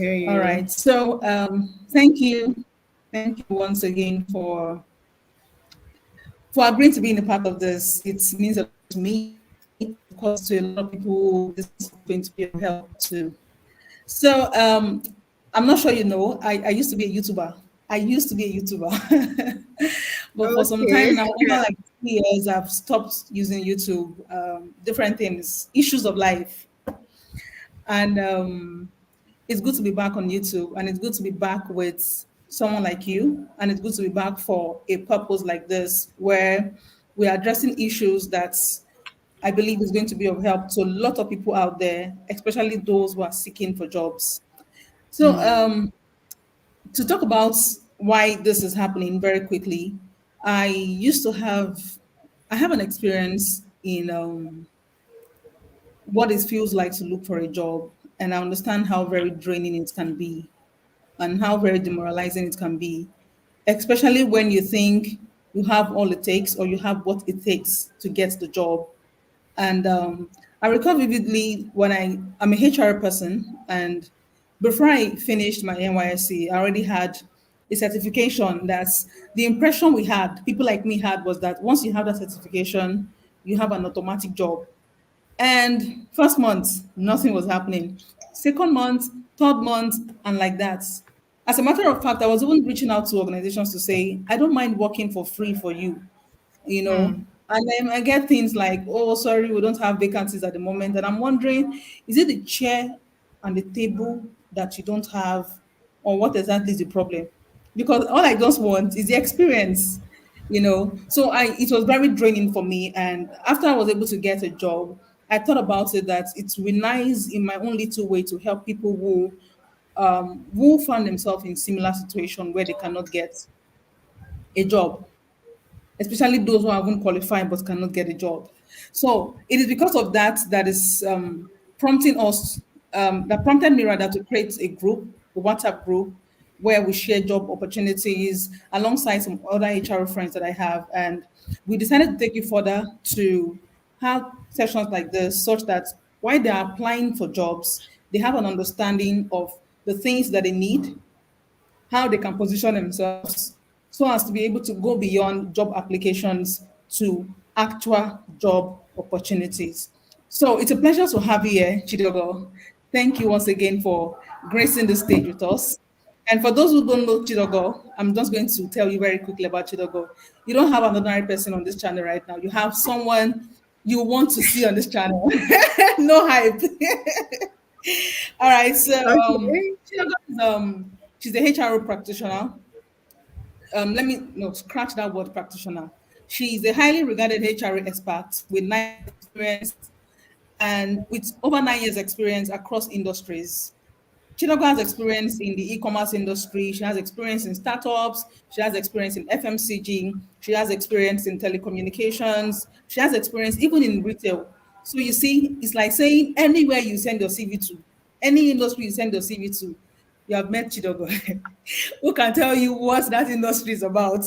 hear All you. right. So thank you. Thank you once again for agreeing to being a part of this. It means a lot to me, of course, to a lot of people. This is going to be of help too. So I'm not sure you know, I used to be a YouTuber. I used to be a YouTuber. But for some time Okay. now, over like 2 years, I've stopped using YouTube. Different things, issues of life. And it's good to be back on YouTube, and it's good to be back with someone like you, and it's good to be back for a purpose like this, where we are addressing issues that I believe is going to be of help to a lot of people out there, especially those who are seeking for jobs. So, to talk about why this is happening very quickly, I used to have, I have an experience in what it feels like to look for a job, and I understand how very draining it can be and how very demoralizing it can be, especially when you think you have all it takes or you have what it takes to get the job. And I recall vividly when I'm a HR person, and before I finished my NYSC, I already had a certification. That's the impression we had, people like me had, was that once you have that certification, you have an automatic job. And first month, nothing was happening. Second month, third month, and like that. As a matter of fact, I was even reaching out to organizations to say, I don't mind working for free for you, you know. And then I get things like, oh, sorry, we don't have vacancies at the moment. And I'm wondering, is it the chair and the table that you don't have, or what exactly is the problem? Because all I just want is the experience, you know. So it was very draining for me. And after I was able to get a job, I thought about it that it would be nice in my own little way to help people who find themselves in similar situation where they cannot get a job, especially those who haven't qualified but cannot get a job. So it is because of that that is prompting us, that prompted me rather to create a group, a WhatsApp group, where we share job opportunities alongside some other HR friends that I have. And we decided to take it further to have sessions like this such that while they are applying for jobs, they have an understanding of the things that they need, how they can position themselves so as to be able to go beyond job applications to actual job opportunities. So it's a pleasure to have you here, Chidogo. Thank you once again for gracing the stage with us. And for those who don't know Chidogo, I'm just going to tell you very quickly about Chidogo. You don't have an ordinary person on this channel right now. You have someone you want to see on this channel. No hype. All right, so Okay. Chidogo is she's a HRO practitioner. Let me no scratch that word practitioner. She is a highly regarded HRO expert with 9 years experience and with over 9 years experience across industries. Chinogo has experience in the e-commerce industry. She has experience in startups. She has experience in FMCG. She has experience in telecommunications. She has experience even in retail. So you see, it's like saying anywhere you send your CV to, any industry you send your CV to, you have met Chidogo, who can tell you what that industry is about.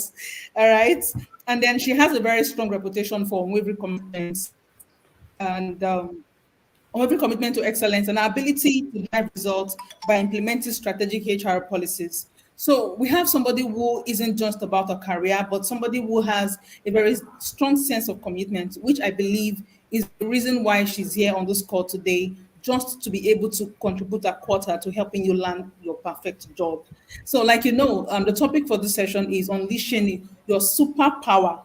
All right. And then she has a very strong reputation for unwavering commitment and unwavering commitment to excellence and our ability to drive results by implementing strategic HR policies. So we have somebody who isn't just about a career, but somebody who has a very strong sense of commitment, which I believe is the reason why she's here on this call today, just to be able to contribute a quarter to helping you land your perfect job. So, like you know, the topic for this session is unleashing your superpower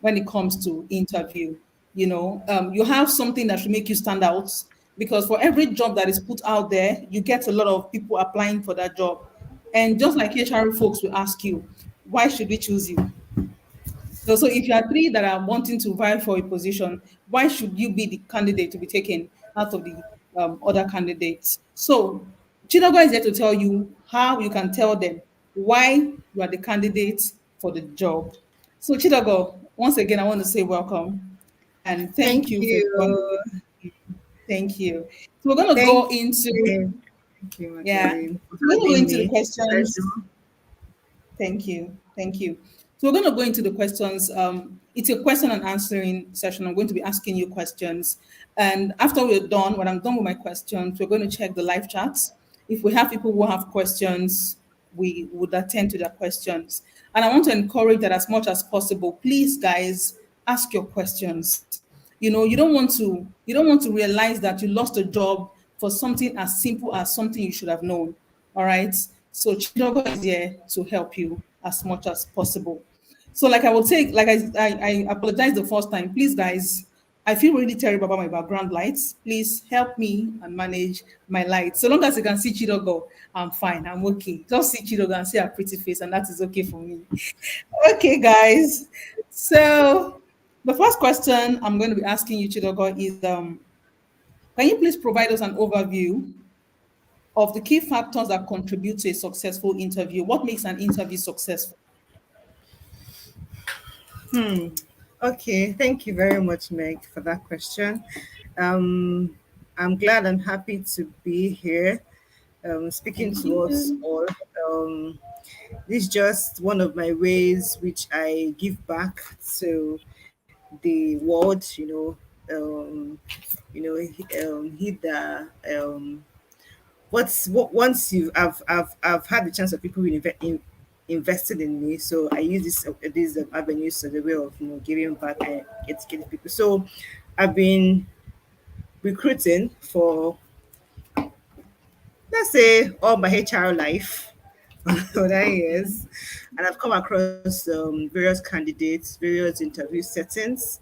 when it comes to interview. You know, you have something that should make you stand out, because for every job that is put out there, you get a lot of people applying for that job. And just like HR folks will ask you, why should we choose you? So if you are three that are wanting to vie for a position, why should you be the candidate to be taken out of the other candidates? So Chinago is there to tell you how you can tell them why you are the candidate for the job. So Chidago, once again, I want to say welcome and thank Thank you for joining. you. Thank you. So we're going to Thank go into, you. Thank you, yeah, Magdalene, for we're going to go having into the me. Pleasure. questions. Thank you. Thank you. So we're going to go into the questions. It's a question and answering session. I'm going to be asking you questions. And after we're done, when I'm done with my questions, we're going to check the live chat. If we have people who have questions, we would attend to their questions. And I want to encourage that as much as possible. Please, guys, ask your questions. You don't want to realize that you lost a job for something as simple as something you should have known. All right. So Chidogo is here to help you as much as possible. So like I will take, like I apologize the first time. Please, guys, I feel really terrible about my background lights. Please help me and manage my lights. So long as you can see Chidogo, I'm fine. I'm okay. Just see Chidogo and see her pretty face, and that is okay for me. Okay, guys. So the first question I'm going to be asking you, Chidogo, is can you please provide us an overview of the key factors that contribute to a successful interview? What makes an interview successful? Okay, thank you very much, Meg, for that question. Um, I'm glad and happy to be here, speaking Thank to us you. all. This is just one of my ways which I give back to the world. Hit the once you I've had the chance of people invested in me, so I use these avenues as a way of giving back and educating people. So I've been recruiting for, let's say, all my HR life for 9 years, and I've come across various candidates, various interview settings,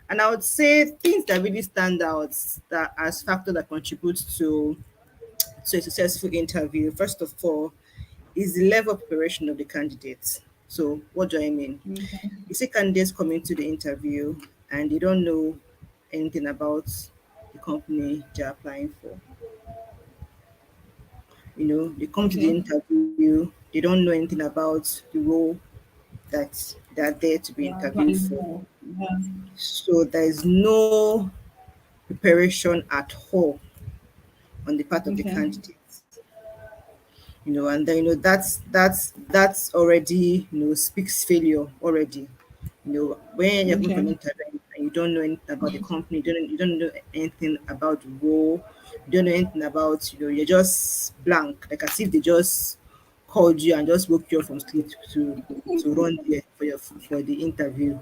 and I would say things that really stand out that as factor that contributes to a successful interview. First of all, is the level of preparation of the candidates. So, what do I mean? Okay. You see candidates coming to the interview and they don't know anything about the company they're applying for. They come to the Okay. interview, they don't know anything about the role that they're there to be Yeah, interviewed applying for. for. Yeah. So, there is no preparation at all on the part of the Okay. candidates. And then that's already speaks failure already. When you're coming for an Okay. interview and you don't know anything about the company, you don't know anything about the role, you don't know anything about, you're just blank, like as if they just called you and just woke you up from sleep to run there for the interview.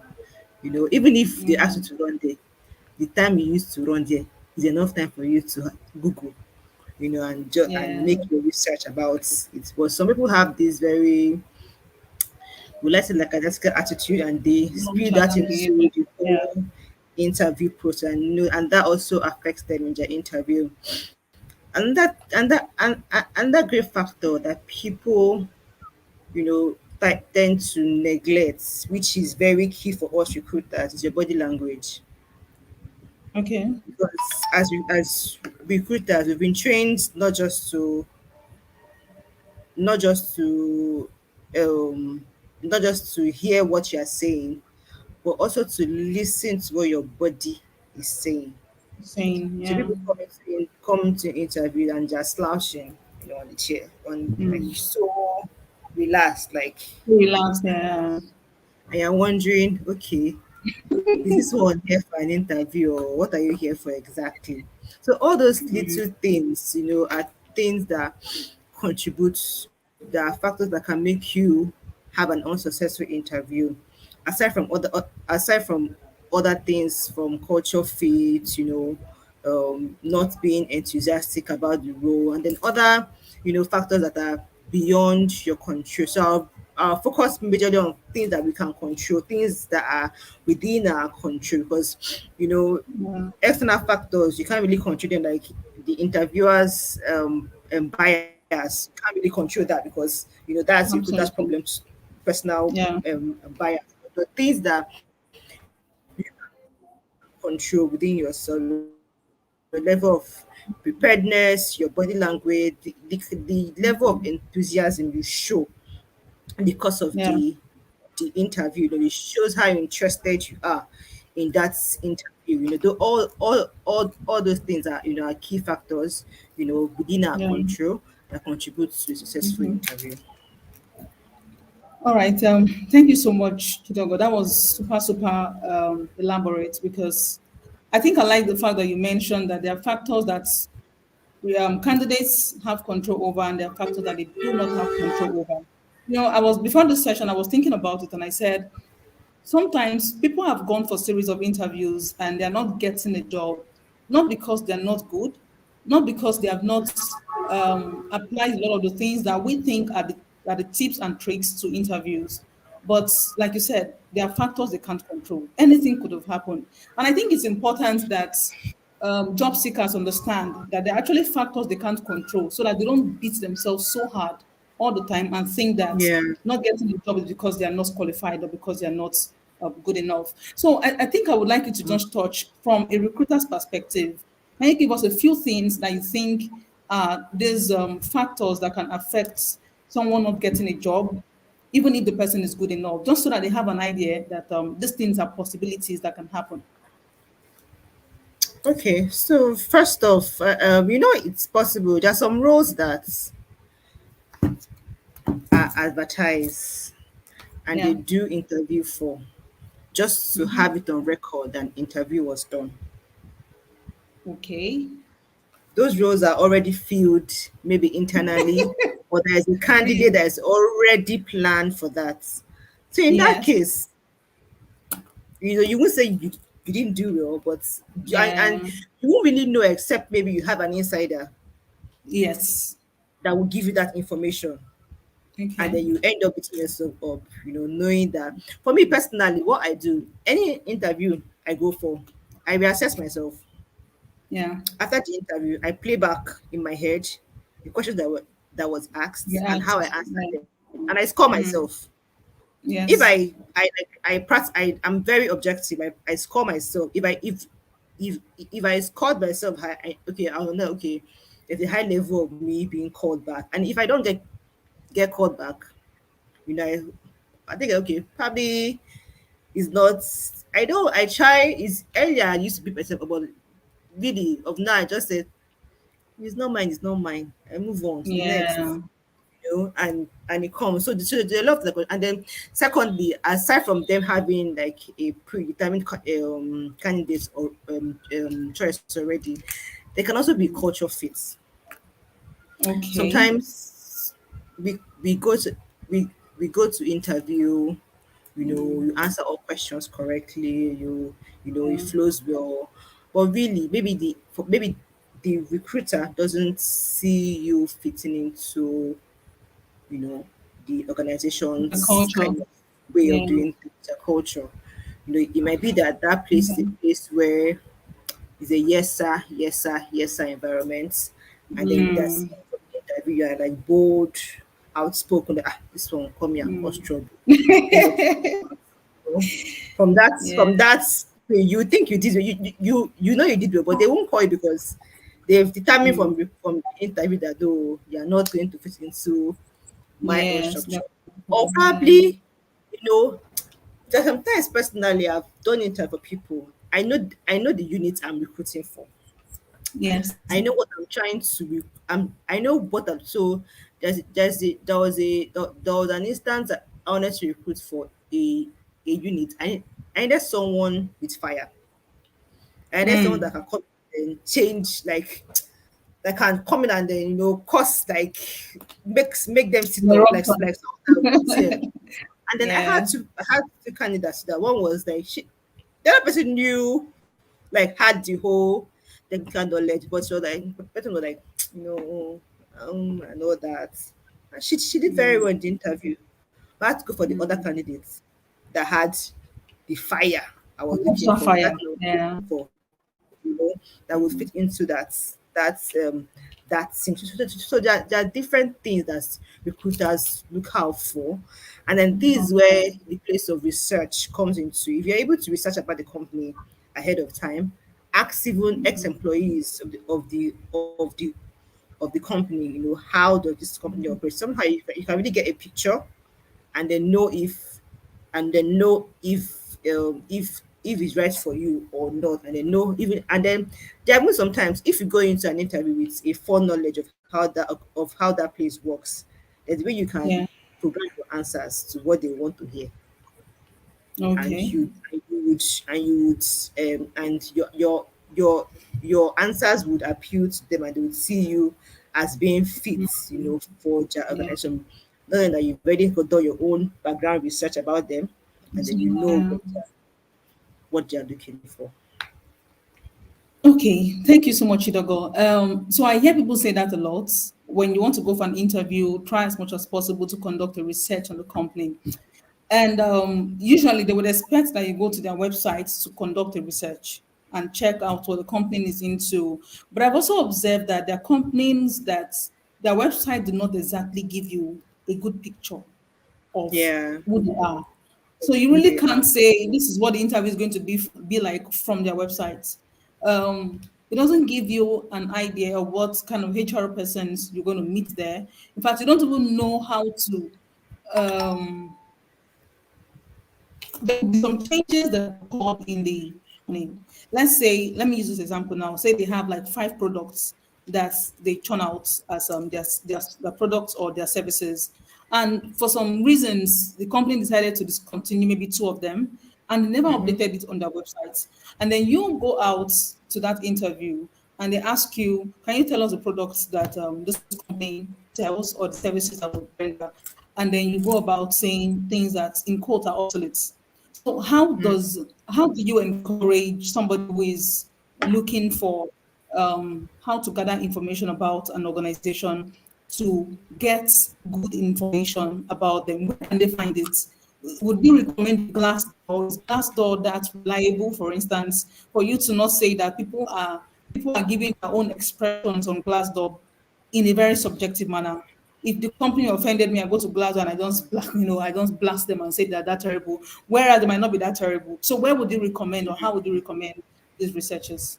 Even if they ask Okay. you to run there, the time you used to run there is enough time for you to Google, and Yeah. make your research about it. But some people have this very, we like to like a just attitude, and they spew that Nonchalant behavior. into the Yeah. whole interview process, and that also affects them in their interview. And that great factor that people tend to neglect, which is very key for us recruiters, is your body language. Okay. Because as recruiters, we've been trained not just to um not just to hear what you're saying, but also to listen to what your body is saying. Saying, So yeah. people come to interview and just slouching, on the chair, on like Mm. so relaxed, like, Relax. Yeah. and you're wondering, okay, is this one here for an interview, or what are you here for exactly? So all those Mm. little things, are things that contribute, that are factors that can make you have an unsuccessful interview. Aside from other things, from culture fit, not being enthusiastic about the role, and then other, factors that are beyond your control. So I'll focus majorly on things that we can control, things that are within our control, because Yeah. external factors you can't really control them, like the interviewers bias. You can't really control that, because that's recruiter's Absolutely. problems, personal Yeah. bias. The things that control within yourself, your level of preparedness, your body language, the level of enthusiasm you show because of Yeah. the interview. It shows how interested you are in that interview. All those things are key factors, within our Yeah. control, that contributes to a successful Mhm. interview. All right. Thank you so much, Kidogo. That was super, super elaborate because I think I like the fact that you mentioned that there are factors that candidates have control over, and there are factors that they do not have control over. I was before this session, I was thinking about it, and I said sometimes people have gone for series of interviews and they're not getting a job, not because they're not good, not because they have not applied a lot of the things that we think are the tips and tricks to interviews. But like you said, there are factors they can't control. Anything could have happened. And I think it's important that job seekers understand that there are actually factors they can't control so that they don't beat themselves so hard all the time and think that Yeah. not getting a job is because they are not qualified or because they are not good enough. So I think I would like you to just touch from a recruiter's perspective. Can you give us a few things that you think are these factors that can affect someone not getting a job, even if the person is good enough, just so that they have an idea that these things are possibilities that can happen? Okay, so first off, it's possible. There are some roles that are advertised and they Yeah. do interview for, just to Hmm. have it on record and interview was done. Okay. Those roles are already filled, maybe internally, or there's a candidate that is already planned for that. So in that Yes. case, you won't say you didn't do well, but and Yeah. you won't really know except maybe you have an insider Yes. that will give you that information. And Okay. then you end up beating yourself up, knowing that. For me personally, what I do, any interview I go for, I reassess myself. Yeah. After the interview, I play back in my head the questions that was asked You and how I asked. answered Yeah. them, and I score Mm. myself. If Yes. I'm very objective. I score myself. If I scored myself high, okay, I'll know. Okay, there's a high level of me being called back, and if I don't get called back, I think okay, probably is not. I know I try. Is earlier I used to be myself about really of now. I just said it's not mine. It's not mine. I move on to the next. Yeah. And it comes. So they love the and then secondly, aside from them having like a predetermined candidates or choice already, they can also be culture fits. Okay. Sometimes we go to we go to interview, you answer all questions correctly, it Yeah. flows well, but really maybe the recruiter doesn't see you fitting into you know the The organization's culture. kind of way of Yeah. doing things, their culture. It might be that that place is a Okay. place where it's a yes sir, yes sir, yes sir environment, and then you just Mm. from the interview you are like bold, outspoken. Like, this one come here and cause Mm. trouble. End of from that Yeah. from that you think you did you did well, but they won't call you because they've determined Mm. from the interview that though you are not going to fit into my own Yes. structure. Yeah. Or Yeah. probably, you know, just sometimes personally I've done interview for people. I know the unit I'm recruiting for. Yes. I know what I'm trying to I know what I'm so there was an instance that I wanted to recruit for a unit. I needed someone with fire. I needed someone that Mm. can come and change that can come in and then cause like make them sit up like Eruption. yeah. And then Yeah. I had two candidates. That one was like the other person knew like had the whole technical knowledge, but she was like the person was like, I know that. And she did very Mm. well in the interview. But I had to go for the other Mm. candidates that had the fire I was looking Eruption for, that fire. I was looking Yeah. for, that would fit into that team. So there are different things that recruiters look out for, and then this is where the place of research comes into. If you're able to research about the company ahead of time, ask even ex-employees of the company, how does this company operate. Somehow you can really get a picture and then know if it's right for you or not, and then know even and then there are even sometimes if you go into an interview with a full knowledge of how that place works, there's a way you can Yeah. program your answers to what they want to hear, and Okay. you would and you would and your your answers would appeal to them and they would see you as being fit, for their Yeah. organization. Knowing that you've already done your own background research about them, and then you know Yeah. what they're looking for. Okay, thank you so much, Idogo. So I hear people say that a lot. When you want to go for an interview, try as much as possible to conduct a research on the company. And usually they would expect that you go to their websites to conduct a research and check out what the company is into. But I've also observed that there are companies that their website do not exactly give you a good picture of Yeah, who they are. So you who really they can't are. say this is what the interview is going to be like from their website. It doesn't give you an idea of what kind of HR persons you're going to meet there. In fact, you don't even know how to um, there will be some changes that are called in the let's say, let me use this example now. Say they have like 5 products that they churn out as their products or their services. And for some reasons, the company decided to discontinue maybe 2 of them and they never updated it on their website. And then you go out to that interview and they ask you, can you tell us the products that this company sells or the services that we render? And then you go about saying things that in quote are obsolete. So how do you encourage somebody who is looking for how to gather information about an organization to get good information about them? Where can they find it? Would you recommend Glassdoor? Is Glassdoor that reliable, for instance, for you to not say that people are giving their own expressions on Glassdoor in a very subjective manner? If the company offended me, I go to Glassdoor and I don't blast them and say that they're terrible. Whereas they might not be that terrible. So where would you recommend, or how would you recommend these researchers?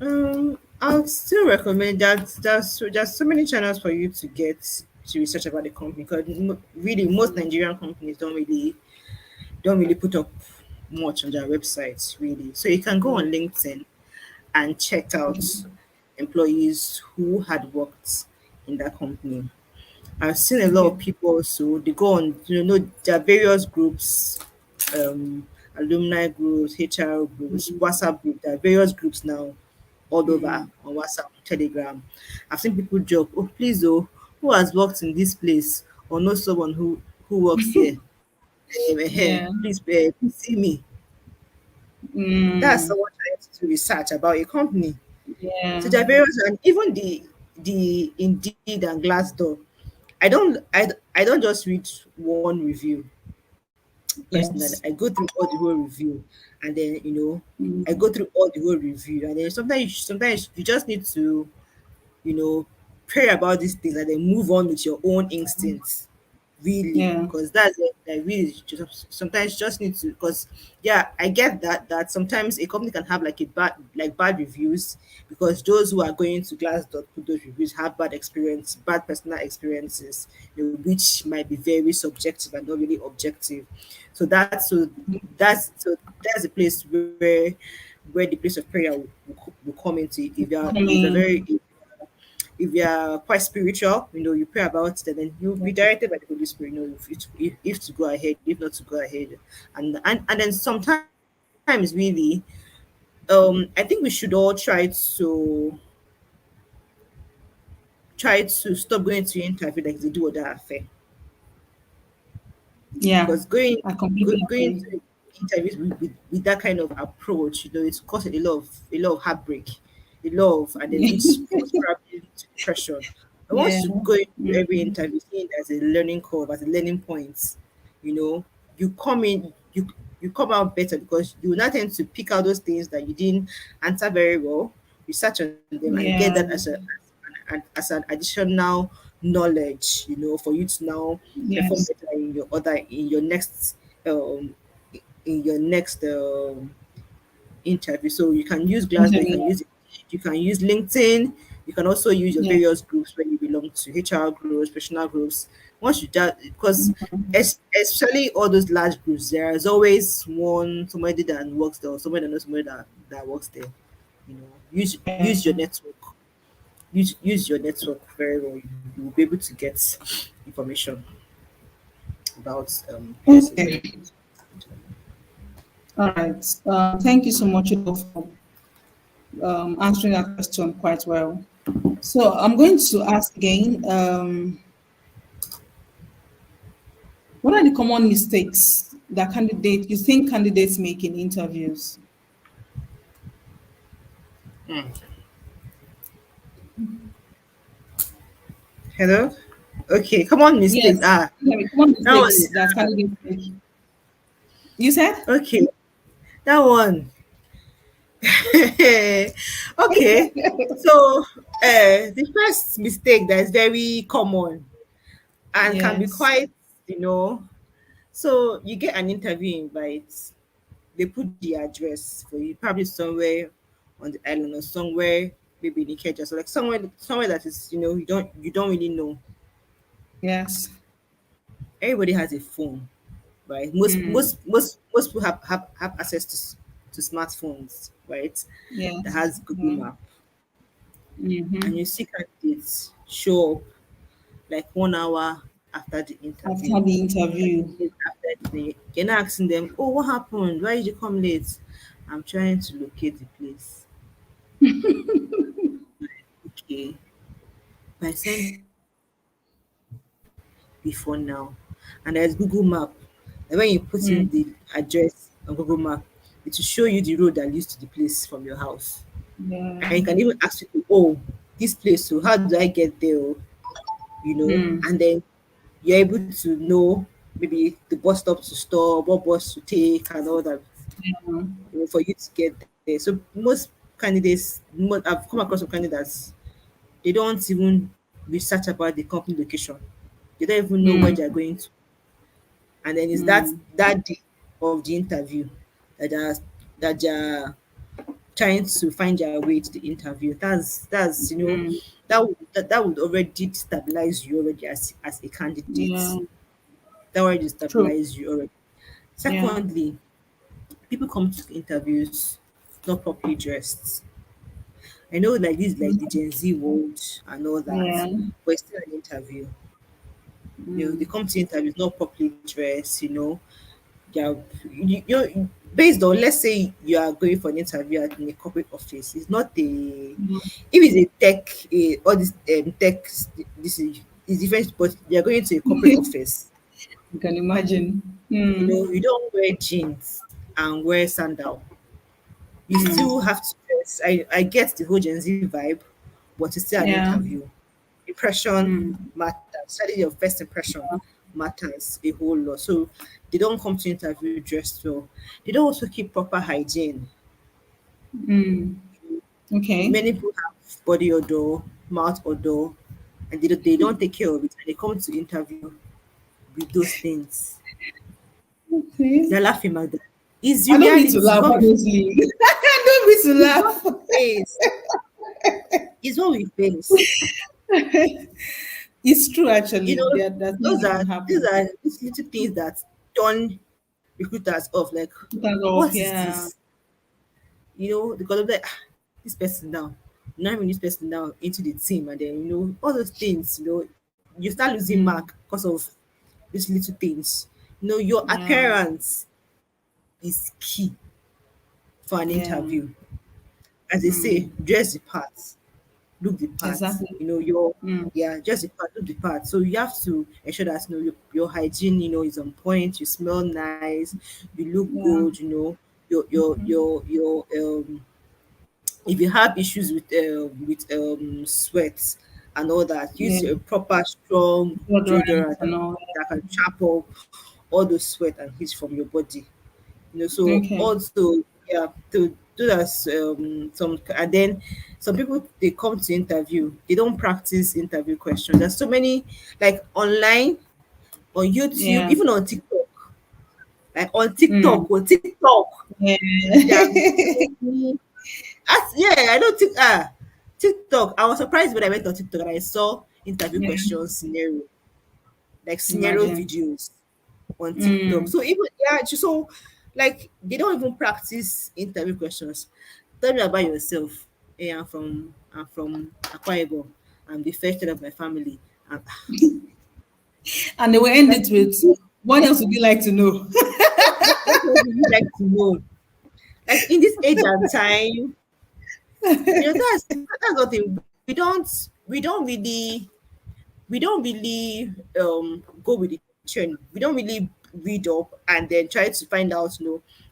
I would still recommend that there's so many channels for you to get to research about the company, because really most Nigerian companies don't really put up much on their websites really. So you can go on LinkedIn and check out employees who had worked in that company. I've seen a lot Okay. of people also, they go on, there are various groups, um, alumni groups, HR groups, WhatsApp group. There are various groups now all over on WhatsApp, Telegram. I've seen people joke, oh please, oh, who has worked in this place or know someone who works here? Yeah. Please see me. That's Mm. someone trying to do research about a company. So Yeah. there are various, and even the Indeed and Glassdoor. I don't just read one review personally. Yes. I go through all the whole review, and then I Mm. go through all the whole review, and then sometimes you just need to you know pray about these things and then move on with your own instincts, really, Yeah. because that's it. I really just sometimes just need to, because yeah, I get that sometimes a company can have like a bad reviews, because those who are going to Glassdoor put those reviews have bad personal experiences, which might be very subjective and not really objective. So that's a place where the place of prayer will come into. Coming. If you are quite spiritual, you pray about it, and then you'll be directed by the Holy Spirit, if to go ahead, if not to go ahead. And then sometimes really, I think we should all try to stop going to interview like they do other affair, Yeah. because I completely going agree. to interviews with that kind of approach, it's caused a lot of heartbreak, a lot of, and then which most probably lead to depression. And Yeah. once you go into every Mm. interview seeing it as a learning curve, as a learning point, you know, you come in, you come out better, because you will not tend to pick out those things that you didn't answer very well, research on them, and get that Yeah. as an additional knowledge, for you to now perform Yes. better in your next um in your next interview. So you can use Glassdoor, Interview. you can use LinkedIn, you can also use your Yeah. various groups where you belong to, HR groups, professional groups. Once you do, because especially all those large groups, there is always somebody that works there, or somebody that knows somebody that works there. Use your network. Use your network very well. You will be able to get information about places where you Okay. All right. Thank you so much, Udo, for answering that question quite well. So I'm going to ask again, what are the common mistakes that you think candidates make in interviews? Hello? Okay, come on, mistakes. Yes, common That one mistakes that candidates make. You said? okay. That one. Okay. So the first mistake that is very common and can be Yes. quite, you know, so you get an interview invite, they put the address for you, probably somewhere on the island or somewhere maybe in Ikeja, so like somewhere that is, you don't really know. Yes. Everybody has a phone, right? Most people have access to smartphones, right? That Yes. has Google Yeah. Map, and Mm-hmm. you see candidates show up like 1 hour after the interview. After the interview. After you're not asking them, "Oh, what happened? Why did you come late?" I'm trying to locate the place. Okay, by send before now, and there's Google Map. And when you put in Mm. the address on Google Map, it will show you the road that leads to the place from your house. And Yeah. you can even ask people, "Oh, this place, so how do I get there?" Oh, Mm. and then you're able to know maybe the bus stop to stop, what bus to take, and all that, Yeah. for you to get there. So most candidates, I've come across some candidates, they don't even research about the company location. They don't even know where Mm. they're going to. And then it's that Mm. that day of the interview that they're trying to find their way to the interview. That's Mm. that would already destabilize you already as a Yeah. candidate. That already True. destabilize you already. Yeah. Secondly, people come to interviews not properly dressed. I know like this is like the Gen Z world and all that, Yeah. but it's still an interview. They Mm. come to interviews not properly dressed. Yeah, based on, let's say you are going for an interview in a corporate office. It's not a If it's a tech, all this tech, this is different, but you're going to a corporate office. You can imagine. Mm. You don't wear jeans and wear sandal. You still Mm. have to dress. I get the whole Gen Z vibe, but it's still an Yeah. interview. Impression Mm. matters. Study your first impression matters a whole lot. So they don't come to interview dressed well. They don't also keep proper hygiene. Mm. Okay. Many people have body odor, mouth odor, and they don't take care of it. And they come to interview with those things. Okay. They're laughing at that. It's the I don't need reality. to laugh, honestly. I don't need to It's what laugh. we face. It's what we face. It's true, You actually. know, That things those that are can these happen. are these little things that turn recruiters off. Like, Put that off, what is yeah. this? Because of that, this person now, not even this person now into the team, and then all those things. You start losing Mm. mark because of these little things. Your Yeah. appearance is key for an Yeah. interview. As they say, Mm. dress the part, look the part. Exactly. Your Mm. Yeah, dress the part, look the part. So you have to ensure that your hygiene, is on point. You smell nice. You look Yeah. good. If you have issues with sweat and all that, Yeah. use a proper strong Deodorant deodorant and all that can chap up all the sweat and heat from your body. that. So Okay. also, yeah, to do that, some and then some people, they come to interview, they don't practice interview questions. There's so many, like online, on YouTube, Yeah. even on TikTok. Like Mm. on TikTok, Yeah. there are so many. Yeah, I don't think TikTok. I was surprised when I went on TikTok and I saw interview Yeah. questions scenario Imagine. videos on TikTok. Mm. So even, yeah, so like they don't even practice interview questions. Tell me about yourself. Hey, I'm from Akwa Ibom. I'm the first child of my family. And, And they will end like, it with, what else would you like to know? what else would you like to know? Like in this age and time, That's the thing. We don't really go with the trend. We don't really read up and then try to find out,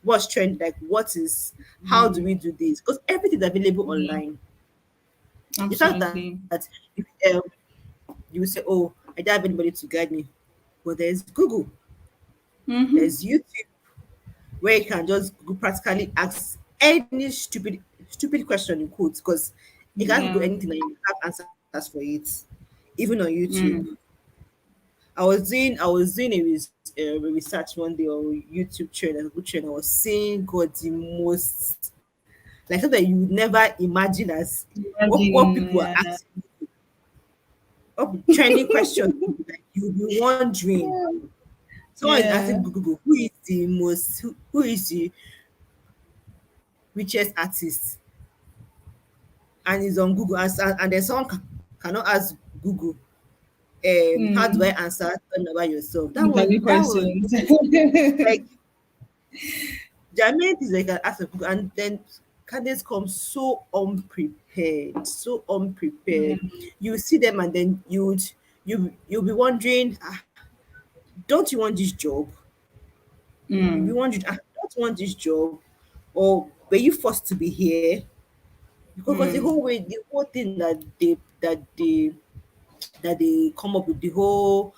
what's trend, like what is how do Mm, we do this? Because everything's available yeah, online. The fact that absolutely. you will say, "Oh, I don't have anybody to guide me," but there's Google, Mm-hmm. there's YouTube, where you can just Google practically ask any stupid question in quotes, because you can Google Yeah. anything and you have answers for it, even on YouTube. Mm. I was doing a research one day on YouTube trend, a good trend. I was seeing God the most, like something that you would never imagine, as what Imagine, people are yeah. asking, what trending questions, like you'll be wondering. Someone is asking Yeah. Google, who is the richest artist, and it's on Google, and then someone cannot ask Google, how do I Mm. answer tell me about yourself? That was Interview that was questions. like, there are many things they can ask of Google, and then candidates come so unprepared. You see them, and then you'll be wondering, don't you want this job? You'll be Mm. wondering, don't you want this job, or were you forced to be here? Because Mm. the whole thing that they come up with, the whole,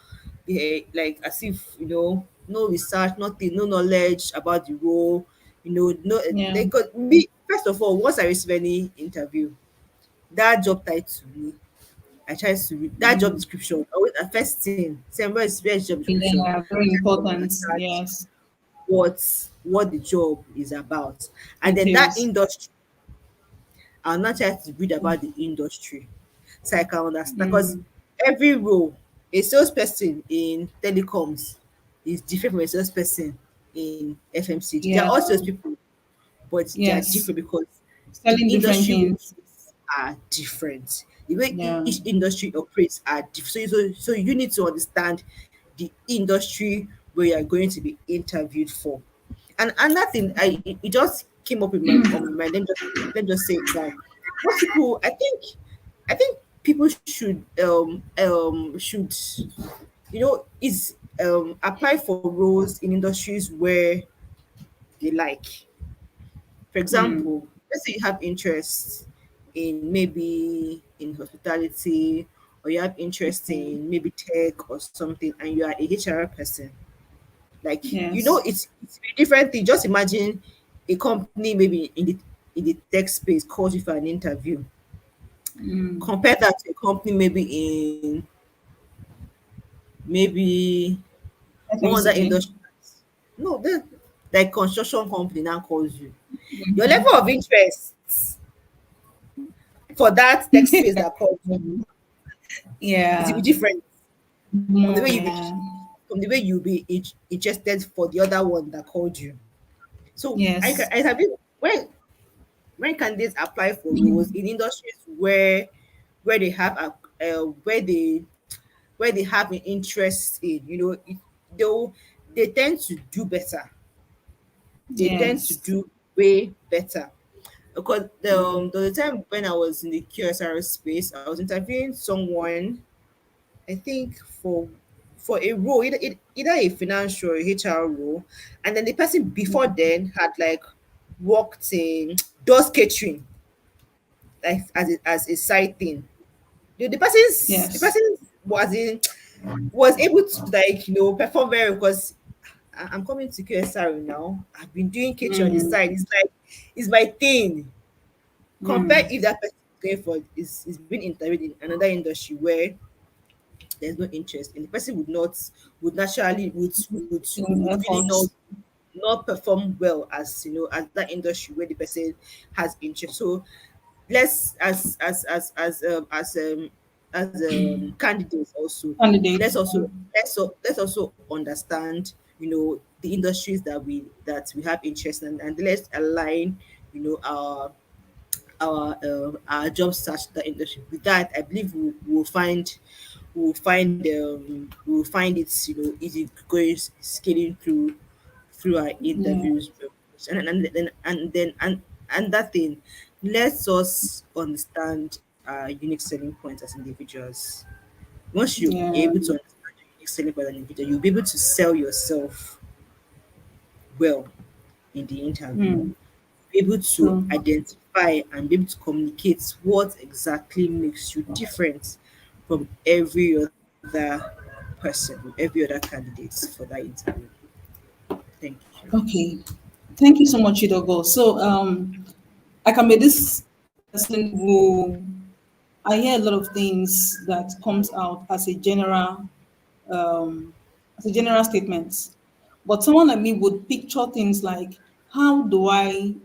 like, as if, no research, nothing, no knowledge about the role, no, Yeah. they got me. First of all, once I receive any interview, that job title me, I try to read that job Mm. description. Always, the first thing, say, where's job description? Yeah. Very I try to important. understand Yes. what the job is about, and then that Details. industry. I'll not try to read about the industry, so I can understand. Because Mm. every role, a salesperson in telecoms is different from a salesperson in FMCG. They are Yeah. all salespeople, but they are Yes. different because the Selling different industry we things. choose are different. The way each Yeah. industry operates are different. So you need to understand the industry where you are going to be interviewed for. And another thing, it just came up in my on my mind. Let me just say it now. Most people, I think people is apply for roles in industries where they like. For Mm. example, let's say you have interest in maybe in hospitality, or you have interest Mm. in maybe tech or something, and you are a HR person. Like, Yes. it's a different thing. Just imagine a company maybe in the tech space calls you for an interview. Mm. Compare that to a company maybe in maybe one other FMCG. industry. No, like construction company now calls you. Your Mhm. level of interest for that tech space that called you is will be Yeah. different from the way you be Yeah. interested for the other one that called you. So Yes. I have been when candidates apply for roles in industries where they have where they have an interest in, they'll they tend to do better. They tend to Yes. do way better. Because Mm. the time when I was in the QSR space, I was interviewing someone, I think for a role, either a financial or HR role, and then the person before then had like worked in does catering, like as a side thing. The person Yes. was able to, like, perform very well, because I'm coming to QSR now. I've been doing catering on the Mm. side. It's like it's my thing. Compare Mm. if that person is going for is being interviewed in another industry where there's no interest, and the person would naturally would really Efforts. not perform well as that industry where the person has interest. So let's as candidates also, let's Candidates. also let's also understand the industries that we have interest in, and let's align our job search to that industry. With that, I believe we'll find it easy going scaling through our Yeah. interviews. And then and that thing, Let us understand our unique selling points as individuals. Once you're Yeah. able to understand your unique selling point as an individual, you'll be able to sell yourself well in the interview. Mm. Be able to True. identify and be able to communicate what exactly makes you different from every other person, from every other candidate for that interview. Thank you. Okay. Thank you so much, Idogo. So I can be this person who I hear a lot of things that comes out um, as a general statement. But someone like me would picture things like, how do I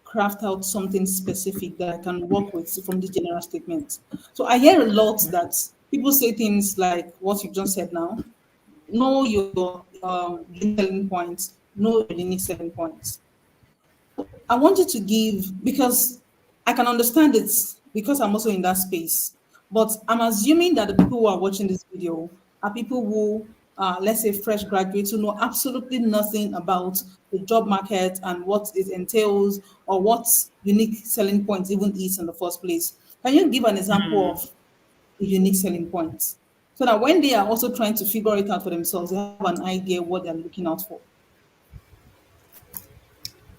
craft out something specific that I can work with from this general statement? So I hear a lot that people say things like what you just said now. Know your unique selling points. Know your unique selling points. I want you to give because I can understand it because I'm also in that space. But I'm assuming that the people who are watching this video are people who, let's say, fresh graduates who know absolutely nothing about the job market and what it entails or what unique selling points even is in the first place. Can you give an example of a unique selling point so that when they are also trying to figure it out for themselves, they have an idea what they're looking out for?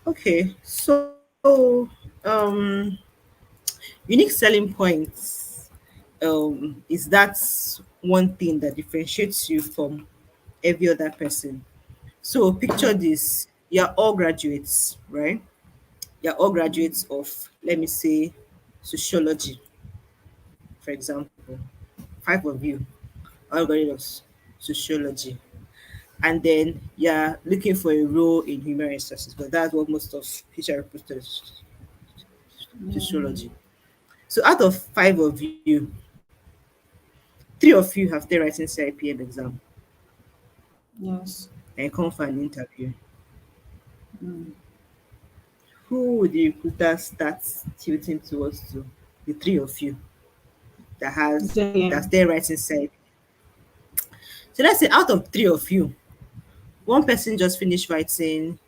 Okay, so unique selling points is that one thing that differentiates you from every other person. So picture this: you're all graduates, right? You're all graduates of, let me say, sociology, for example. Five of you all graduates of sociology, and then you're looking for a role in human resources, but that's what most of HR recruiters sociology. So out of five of you, three of you have started writing CIPM exam Yes. and come for an interview. Who would the recruiter start tilting towards to? The three of you Yeah. that started writing CIPM. So let's say out of three of you, one person just finished writing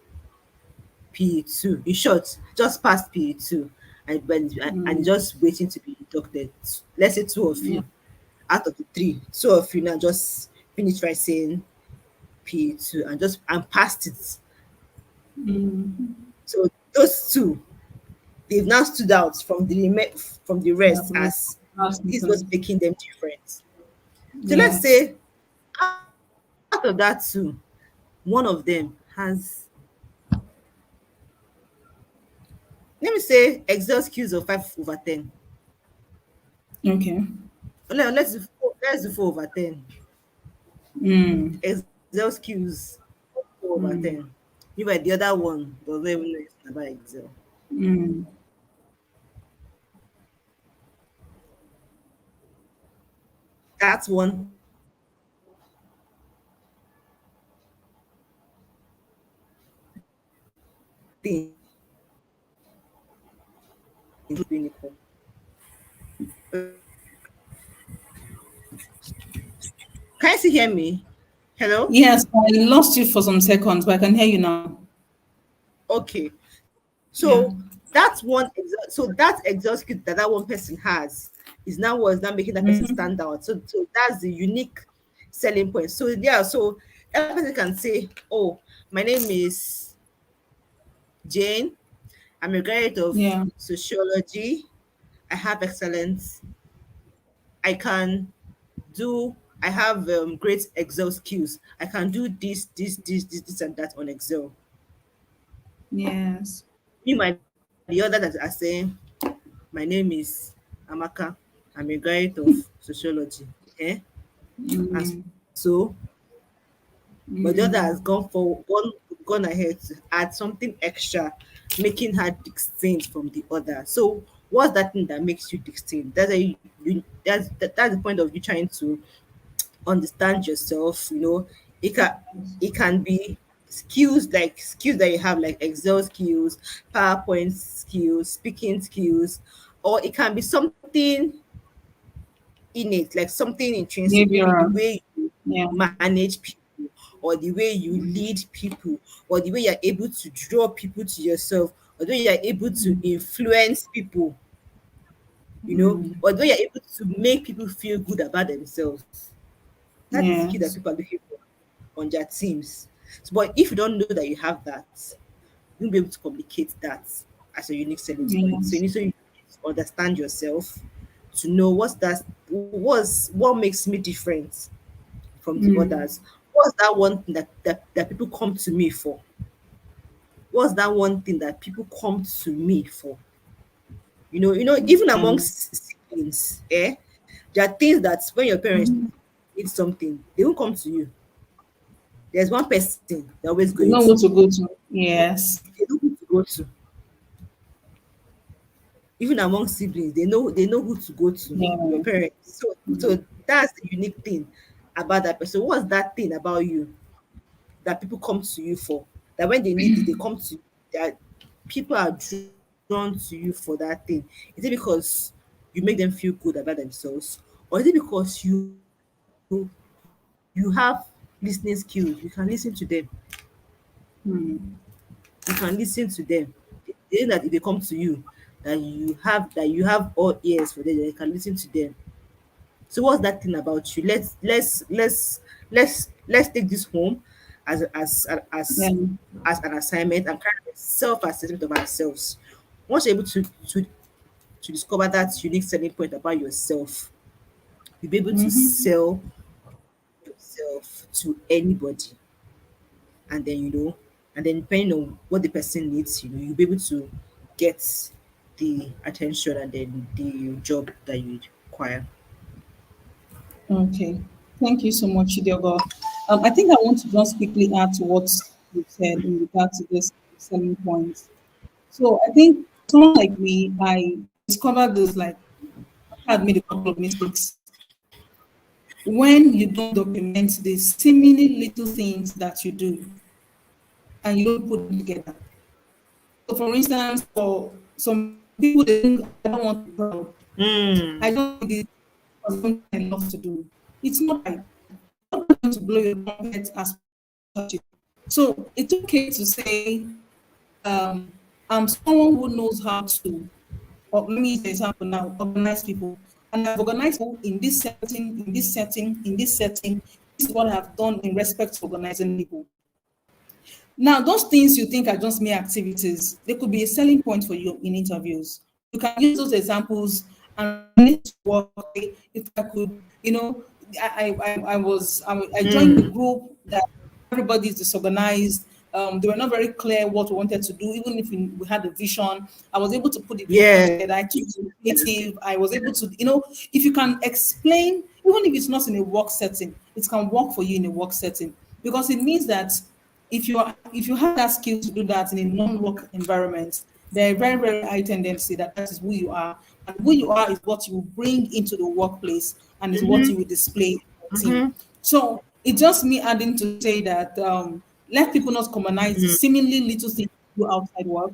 PE2. In short, just passed PE2 and just waiting to be inducted. Let's say two of Yeah. you out of the three, two of you now just finished writing PE2 and passed it. So those two, they've now stood out from the Yeah. rest as That's this is what's different. making them different. So let's Yes. say out of that two, one of them has, let me say, Excel skills of 5/10. Okay. Let's do 4/10. Mm. Excel skills 4/10. Meanwhile, the other one doesn't even know anything about Excel. Mm. That's one thing that being equal. Can you still hear me? Hello? Yes, I lost you for some seconds, but I can hear you now. Okay. So Yeah. so that Excel skill that that one person has is now what's now making that person stand out. So that's the unique selling point. So yeah, so that person can say, "Oh, my name is Jane. I'm a graduate of Yeah. sociology. I have excellence. I can do. I have great Excel skills. I can do this, and that on Excel." Yes. Meanwhile, the other that are saying, my name is Amaka. I'm a graduate of sociology. Eh? And so, but the other has gone ahead to add something extra, making her distinct from the other. So, what's that thing that makes you distinct? That's the point of you trying to understand yourself. It can be skills that you have, like Excel skills, PowerPoint skills, speaking skills, or it can be something innate, like something intrinsic, maybe the Behavioral. way you Yeah. manage people, or the way you lead people, or the way you're able to draw people to yourself, although you're able to influence people, although you're able to make people feel good about themselves, that is the skill that Yes. people are looking for on their teams. So, but if you don't know that you have that, you won't be able to communicate that as a unique selling point. Yes. So you need to understand yourself, to know what makes me different from the Mm. others. What's that one thing that people come to me for? What's that one thing that people come to me for? Even Mm. amongst siblings, there are things that when your parents Mhm. need something, they won't come to you. There's one person they're always You going know to. what to go to. Yes. They know who to go to. Even among siblings, they know who to go to. Your Yeah. parents. So that's the unique thing about that person. What's that thing about you that people come to you for? That when they need it, they come to you. That people are drawn to you for that thing. Is it because you make them feel good about themselves, or is it because you have listening skills? You can listen to them. Mm. You can listen to them. They know that if they come to you, that you have all ears for them, that you can listen to them. So what's that thing about you? Let's take this home as as Yeah. as as an assignment and kind of a self-assessment of ourselves. Once you're able to discover that unique selling point about yourself, you'll be able to Mm-hmm. sell yourself to anybody. And then depending on what the person needs, you'll be able to get the attention and then the job that you require. Okay. Thank you so much, Idiogo. I think I want to just quickly add to what you said in regard to this selling points. So I think someone like me, I discovered this like I had made a couple of mistakes. When you don't document the seemingly little things that you do and you don't put them together. So for instance, for some people they think I don't want to be proud. I Mm. don't think this is something I love to do. It's not right. I'm not going to blow your trumpet as much. So it's okay to say, I'm someone who knows how to, or let me use the example now, organize people. And I've organized people in this setting, in this setting, in this setting. This is what I've done in respect to organizing people. Now, those things you think are just mere activities, they could be a selling point for you in interviews. You can use those examples and need to work. If I could, I joined the Mm. group that everybody is disorganized. They were not very clear what we wanted to do, even if we had a vision. I was able to put the vision Yeah. together. I took the initiative. I was able to, if you can explain, even if it's not in a work setting, it can work for you in a work setting because it means that if you have that skill to do that in a non-work environment, there are very, very high tendency that that is who you are. And who you are is what you bring into the workplace and is what you will display in your team. Mm-hmm. So it's just me adding to say that let people not commonize the seemingly little things you do outside work.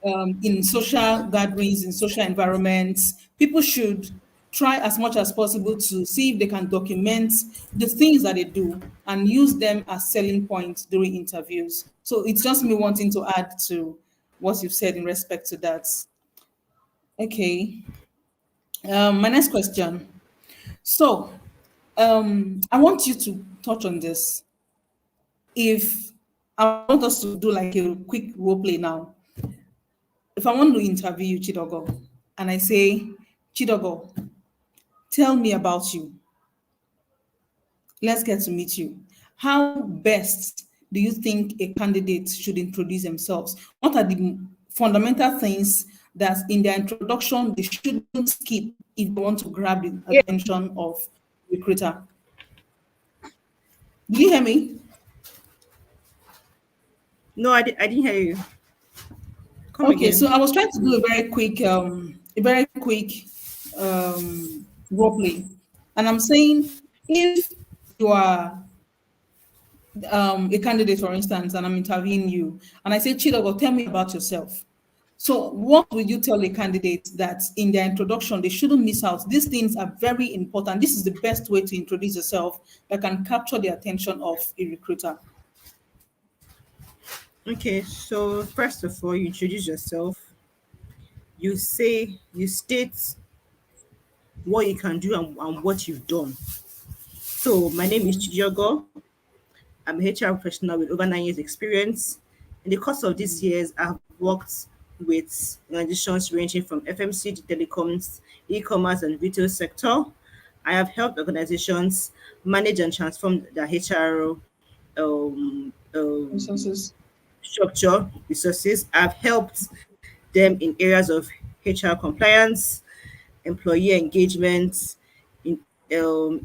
In social gatherings, in social environments, people should try as much as possible to see if they can document the things that they do and use them as selling points during interviews. So it's just me wanting to add to what you've said in respect to that. Okay. My next question. So I want you to touch on this. If I want us to do like a quick role play now. If I want to interview you, Chidogo, and I say, Chidogo, tell me about you. Let's get to meet you. How best do you think a candidate should introduce themselves? What are the fundamental things that in their introduction they shouldn't skip if they want to grab the Yeah. attention of recruiter? Did you hear me? No, I didn't hear you. Come Okay, so again. I was trying to do a very quick role play, and I'm saying if you are a candidate, for instance, and I'm interviewing you, and I say, Chidogo, tell me about yourself. So, what would you tell a candidate that in their introduction they shouldn't miss out? These things are very important. This is the best way to introduce yourself that can capture the attention of a recruiter. Okay, so first of all, you introduce yourself. You state what you can do and what you've done. So my name is Chidiogo. I'm a HR professional with over 9 years experience. In the course of these years, I've worked with organizations ranging from FMCG, telecoms, e-commerce, and retail sector. I have helped organizations manage and transform their HR Resources. structure resources. I've helped them in areas of HR compliance, employee engagement, in,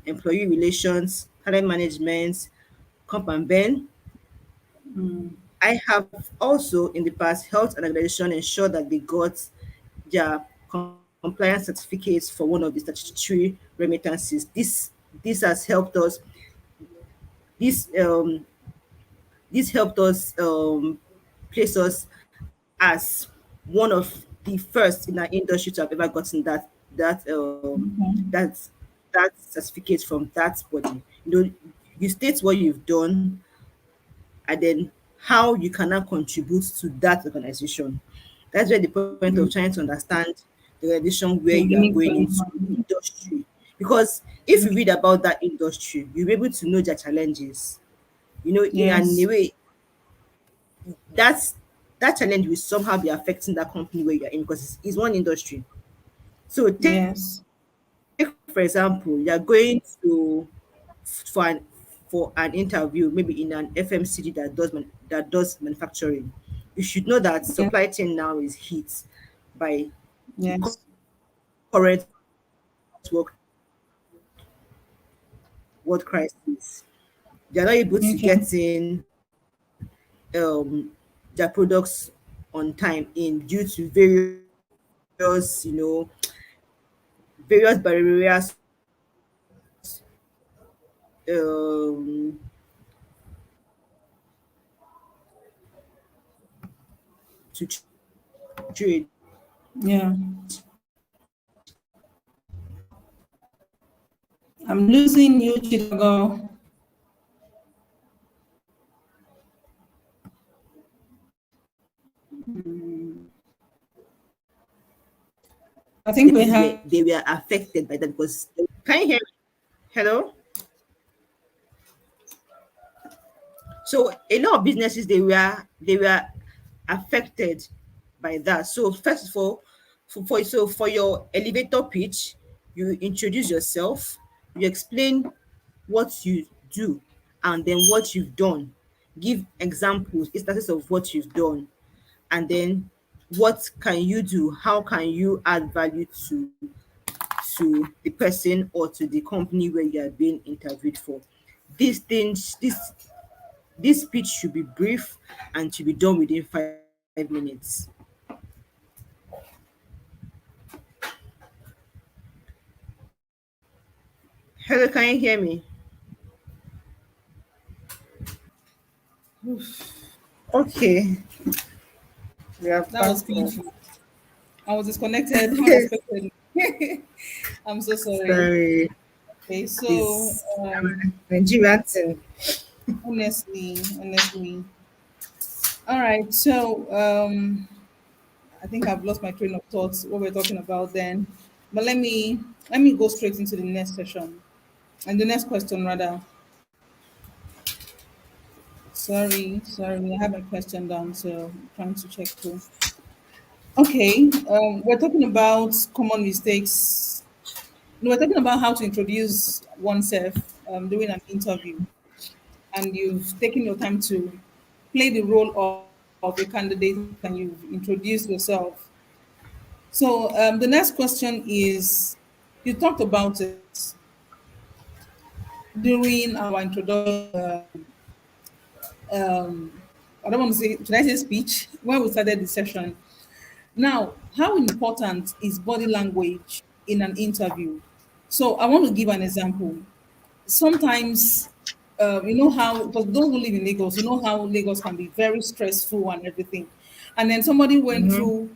employee relations, talent management, comp and ben. I have also in the past helped an organization ensure that they got their compliance certificates for one of the statutory remittances. This has helped us. This helped us place us as one of the first in our industry to have ever gotten that that certificate from that body. You state what you've done and then how you can now contribute to that organization. That's where the point of trying to understand the organization where Your you are unique going value. into industry. Because if you read about that industry, you'll be able to know their challenges. And in Yes. a way, that's that challenge will somehow be affecting that company where you're in because it's one industry. So take for Yes. example, you're going for an interview, maybe in an FMCG that does manufacturing. You should know that supply Yeah. chain now is hit by the Yes. current world crisis. They're not able to Okay. get in their products on time in due to various barriers um, to trade. Yeah. I'm losing you, Chicago. I think we have. They were affected by that because can you hear me? Hello? So a lot of businesses they were affected by that. So first of all, for your elevator pitch, you introduce yourself, you explain what you do and then what you've done. Give examples, instances of what you've done, and then what can you do? How can you add value to the person or to the company where you are being interviewed for? These things, this speech should be brief and should be done within 5 minutes. Hello, can you hear me? Okay, we are That back was on. painful. I was disconnected unexpectedly. I'm so sorry. Sorry, Okay, so it's Nigerian thing. honestly, all right. So I think I've lost my train of thoughts. What we're talking about then, but let me go straight into the next session and the next question rather. Sorry, I have a question down, so I'm trying to check through. Okay, we're talking about common mistakes. No, we're talking about how to introduce oneself during an interview, and you've taken your time to play the role of a candidate and you've introduced yourself. So the next question is, you talked about it during our introduction. I don't want to say, should I say speech? When we started the session. Now, how important is body language in an interview? So I want to give an example. Sometimes, you know how, because those who live in Lagos, you know how Lagos can be very stressful and everything. And then somebody went Mm-hmm. through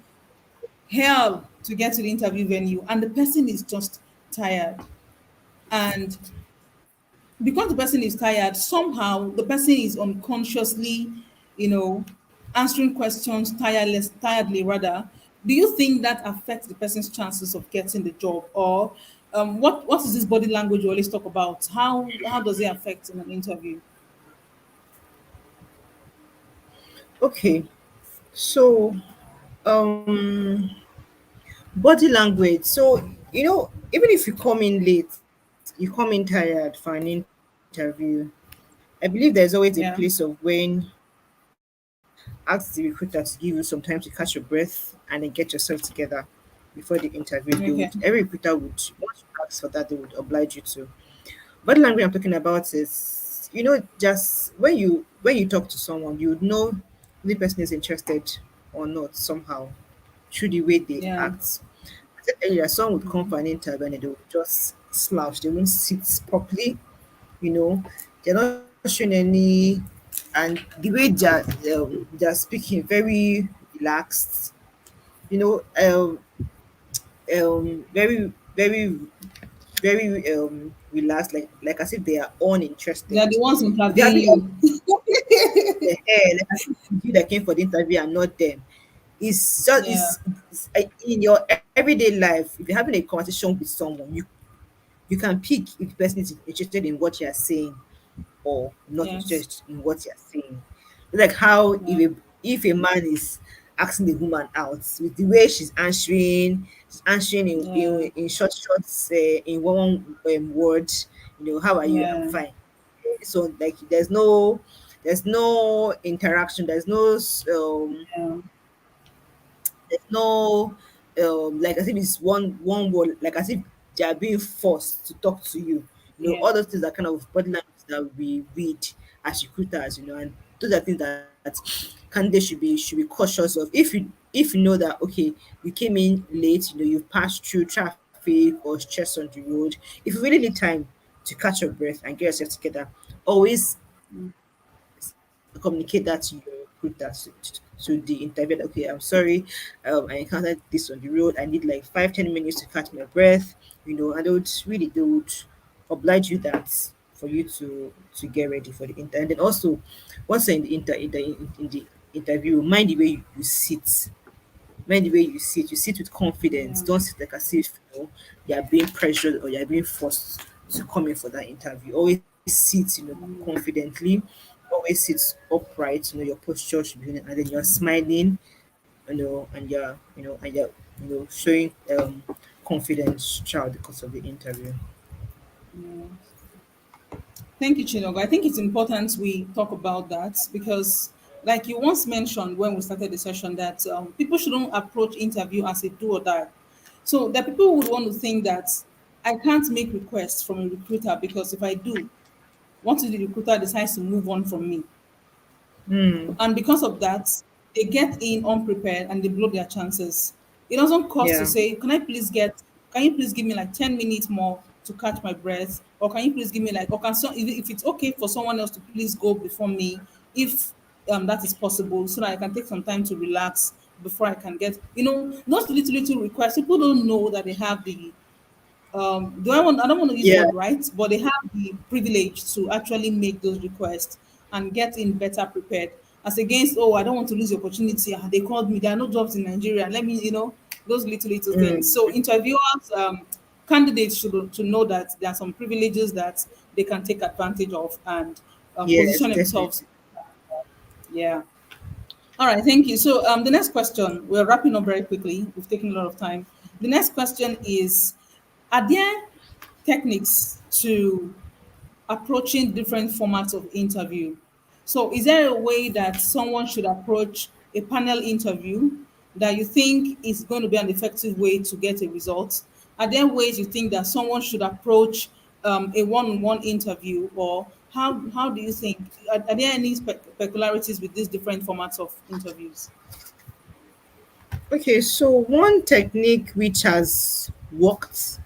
hell to get to the interview venue, and the person is just tired. And because the person is tired, somehow the person is unconsciously, you know, answering questions tiredly rather, do you think that affects the person's chances of getting the job? Or what is this body language you always talk about? How does it affect in an interview? Okay, so um body language. So even if you come in late, you come in tired for an interview, I believe there's always a place of Yeah. when ask the recruiter to give you some time to catch your breath and then get yourself together before the interview. Every Okay. recruiter would, once you ask for that, they would oblige you to. Body language I'm talking about is, just when you talk to someone, you would know if the person is interested or not somehow through the way they Yeah. act. I said earlier, some would come for an interview and they would just slouch, they won't sit properly, you know, they're not showing any, and the way they're speaking very relaxed, you know, very relaxed, like as if they are They are uninterested. the ones If you're having interviewing you. the hair, like as if it's you that came for the interview and not them. It's just Yeah. in your everyday life. If you're having a conversation with someone, you can pick if the person is interested in what you are saying or not Yes. interested in what you're saying. Like how Yeah. if a man is asking the woman out with the way she's answering Yeah. in short, in one word, how are you? I'm Yeah. fine. So like there's no interaction, Yeah. there's no like as if it's one word, like as if they are being forced to talk to you. Yeah. All those things are kind of body language that we read as recruiters, and those are things that candidates should be cautious of. If you know that, okay, you came in late, you've passed through traffic or stress on the road. If you really need time to catch your breath and get yourself together, always communicate that to your recruiter, to the interviewer. Okay, I'm sorry, I encountered this on the road. I need like 5-10 minutes to catch my breath. And they would oblige you that for you to get ready for the interview. And then also, once you're in the interview, mind the way you sit. Mind the way you sit with confidence. Yeah. Don't sit like as if you are being pressured or you are being forced to come in for that interview. Always sit, confidently. Always sit upright. Your posture should be, and then you're smiling. And you're showing confidence throughout the course of the interview. Yeah. Thank you, Chinogo. I think it's important we talk about that because, like you once mentioned when we started the session, that people shouldn't approach interview as a do or die. So that people would want to think that I can't make requests from a recruiter because if I do, what if the recruiter decides to move on from me? Mm, And because of that, they get in unprepared and they blow their chances. It doesn't cost to yeah. say, can you please give me like 10 minutes more to catch my breath? Or can you please give me like, or if it's okay for someone else to please go before me, if that is possible, so that I can take some time to relax before I can get, those little requests. People don't know that they have the I don't want to use the Yeah. word right, but they have the privilege to actually make those requests and get in better prepared. As against, oh, I don't want to lose the opportunity. They called me. There are no jobs in Nigeria. Let me, those little things. Mm, So interviewers, candidates should to know that there are some privileges that they can take advantage of and yes, position themselves. definitely. Yeah. All right. Thank you. So the next question, we're wrapping up very quickly. We've taken a lot of time. The next question is, are there techniques to approaching different formats of interview? So, is there a way that someone should approach a panel interview that you think is going to be an effective way to get a result? Are there ways you think that someone should approach a one-on-one interview, or how do you think? Are there any peculiarities with these different formats of interviews? Okay, so one technique which has worked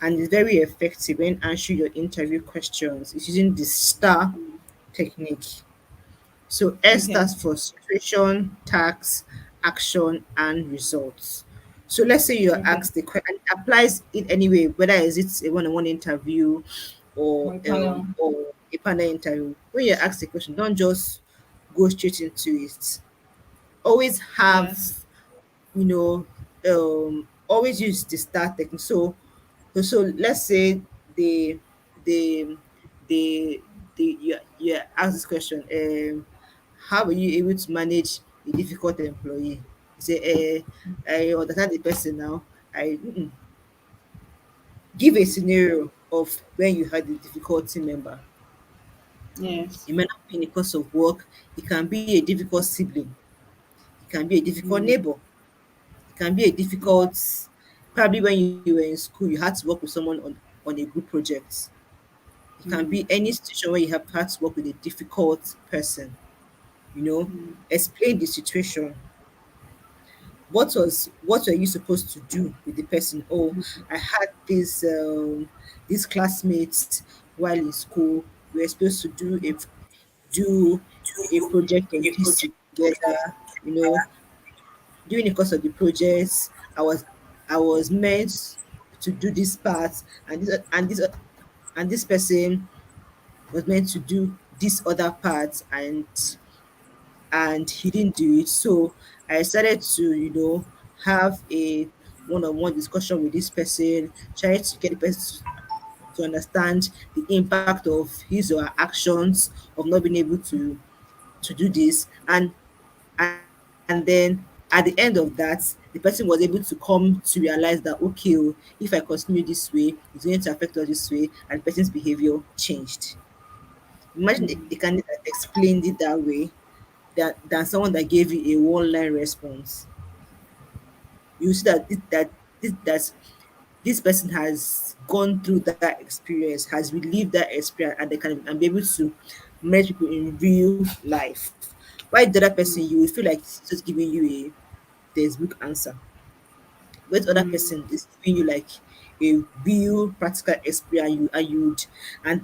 and is very effective when answering your interview questions is using the STAR technique. So S Okay. stands for situation, task, action, and results. So let's say you're Okay. asked the question, and it applies it anyway, whether is it a one-on-one interview or My panel. a panel interview. When you're asked the question, don't just go straight into it. Always have, Yes. you know, always use the star technique. So let's say they they they you ask this question, how are you able to manage a difficult employee? You say, I understand the person now. I give a scenario of when you had a difficult team member. Yes. It may not be because of work. It can be a difficult sibling. It can be a difficult Mm. neighbor. It can be a Yeah. difficult, probably when you were in school, you had to work with someone on a group project. It can be Mm. any situation where you have had to work with a difficult person, you know, Mm. explain the situation. What were you supposed to do with the person? Oh, I had these classmates while in school. We were supposed to do a project on this together, you know. During the course of the project, I was meant to do this part, and this person was meant to do this other part, and he didn't do it. So I started to, have a one-on-one discussion with this person, trying to get the person to understand the impact of his or her actions of not being able to do this. And then at the end of that, the person was able to come to realize that, okay, oh, if I continue this way, it's going to affect us this way, and the person's behavior changed. Imagine Mm. the candidate that explained it that way than someone that gave you a one-line response. You see that this person has gone through that experience, has relived that experience, and they can and be able to manage people in real life. Why the other person, you will feel like it's just giving you a textbook answer. With other Mm. person is giving you like a real practical experience, and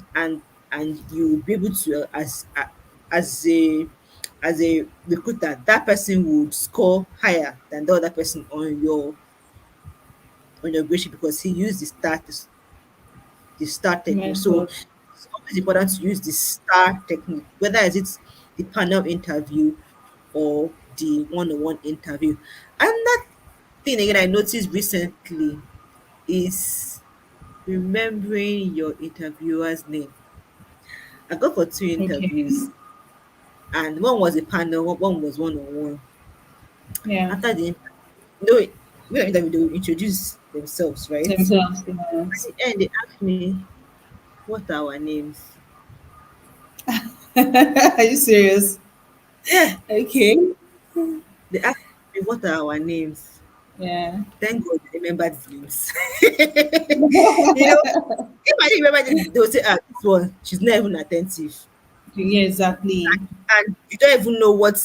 you will be able to, as a recruiter, that person would score higher than the other person on your grade sheet, because he used the star technique. So Method. it's always important to use the star technique, whether is it the panel interview or the one-on-one interview. Another thing again I noticed recently is remembering your interviewer's name. I got for two Okay. interviews, and one was a panel, one was one-on-one. Yeah. After the no, when the interview, they will introduce themselves, right? Themselves. At Yes. the end, they asked me, what are our names? Are you serious? Yeah, Okay. they asked me, what are our names? Yeah. Thank God they remembered the names. you know, if I didn't remember this, they would say, this one, she's not even attentive. Yeah. Exactly. And you don't even know what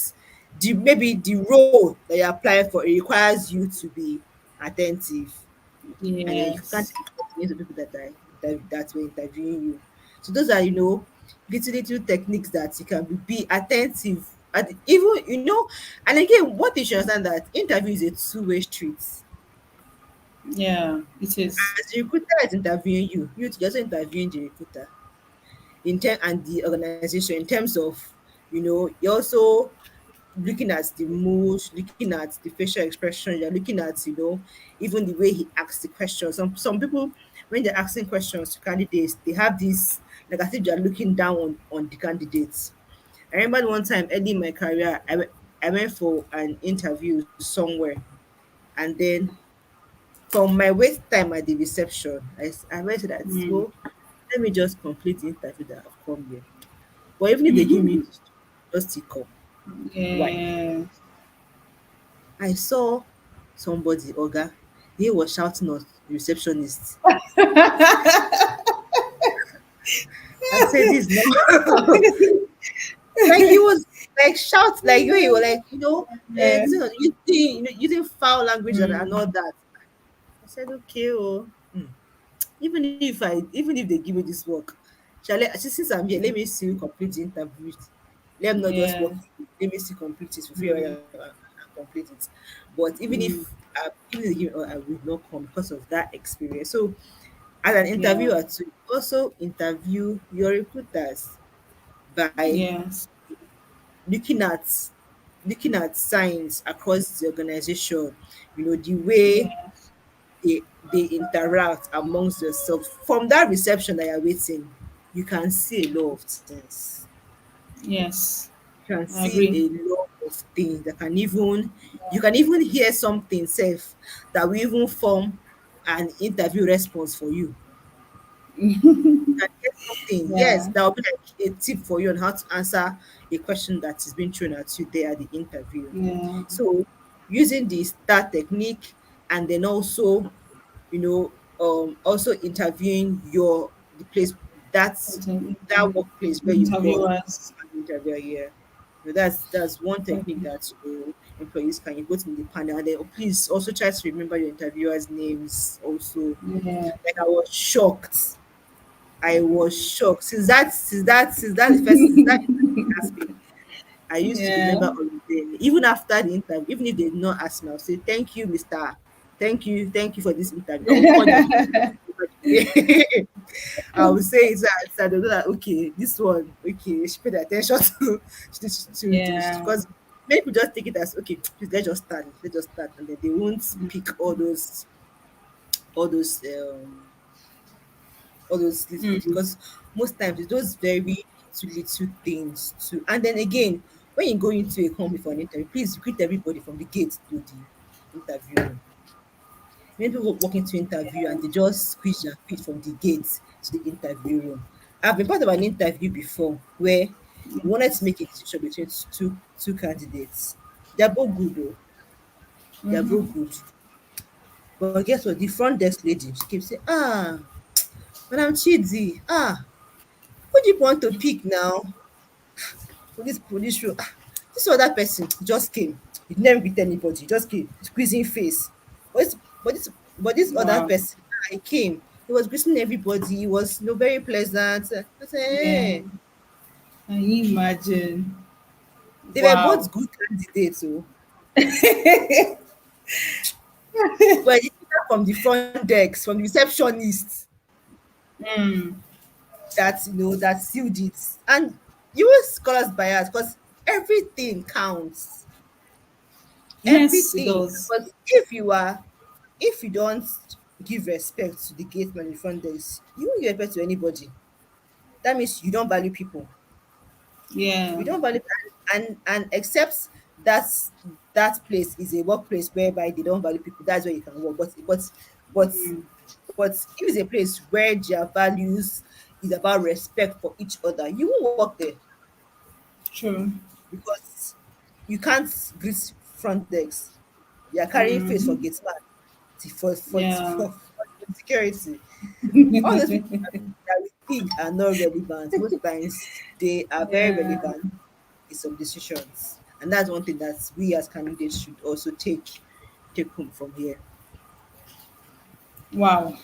maybe the role that you're applying for, it requires you to be attentive, and then you can't Yes. explain to people that were interviewing you. So those are, little techniques that you can be attentive, and even, and again, what you should understand, that interview is a two-way street. Yeah. It is. As the recruiter is interviewing you, you're also interviewing the recruiter and the organization, in terms of, you're also looking at the mood, looking at the facial expression, you're looking at, even the way he asks the questions. Some people, when they're asking questions to candidates, they have this, like, as if they're looking down on the candidates. I remember one time early in my career, I went for an interview somewhere, and then from my wait time at the reception, I went to that, Mm. well, let me just complete the interview that I've come here. But even if they give me this job, just still come. Why? Yeah. I saw somebody, Oga, he was shouting at the receptionist. I said, this no. Like, he was like shout, like you were like, Yeah. this is using foul language and Mm. all that. I said, okay, oh, even if they give me this work, since I'm here, let me see you complete the interview. Let them not just Yeah. work. Let me see complete it, fulfill Mm. and complete it. But Mm. even if they give me, I will not come because of that experience. So as an Yeah. interviewer to also interview your recruiters by Yes. looking at looking at signs across the organization, the way Yeah. they interact amongst themselves. From that reception that you're waiting, you can see a lot of things. Yes. You can I see agree. a lot of things that can even you can even hear something safe that will even form an interview response for you. You can get something, yes, Yeah. that will be like a tip for you on how to answer a question that is being thrown at you there at the interview. Yeah. So using the STAR technique, and then also, also interviewing the place, that's that workplace where you've gone Interviewers. an interview here. That's one technique Okay. that employees can put in the panel. And then please also try to remember your interviewers' names also. Yeah. Like I was shocked. Since that the first interview asked me, I used to Yeah. remember all of them. Even after the interview, even if they did not ask me, I'll say, "Thank you, Mr. Thank you for this interview." I will call them I will say it so they know that okay, this one, okay, she paid attention to this Yeah. because many people just take it as okay, please let's just start, and then they won't pick all those little things Mm. because most times it's those very little things too. And then again, when you go into a company for an interview, please greet everybody from the gate to the interview room. Many people walk into interview and they just squeeze their feet from the gate to the interview room. I've been part of an interview before where we wanted to make a decision between two candidates. They're both good though. They're both good. But guess what? The front desk lady, she keeps saying, Madam Chidi, who do you want to pick now for this role? This other person just came. He never greet anybody. He just came, squeezing face. But this other Wow. person, he came. He was greeting everybody. He was very pleasant. I said, Yeah. hey, Can you imagine? they were Wow. both good candidates. So, but the people from the front desk, from the receptionist, Mm. that sealed it. And you will scholars bias because everything counts. Yes, it Everything. does. But if you don't give respect to the gate man in front desk, you won't give respect to anybody. That means you don't value people. Yeah. You don't value, and except that place is a workplace whereby they don't value people, that's where you can work. But Mm. but if it's a place where their values is about respect for each other, you won't work there True. because you can't greet front desk. You are carrying face for Mm. gate man Yeah. for security. All those people that we think are not relevant, most times they are very Yeah. relevant in some decisions. And that's one thing that we as candidates should also take home from here. Wow.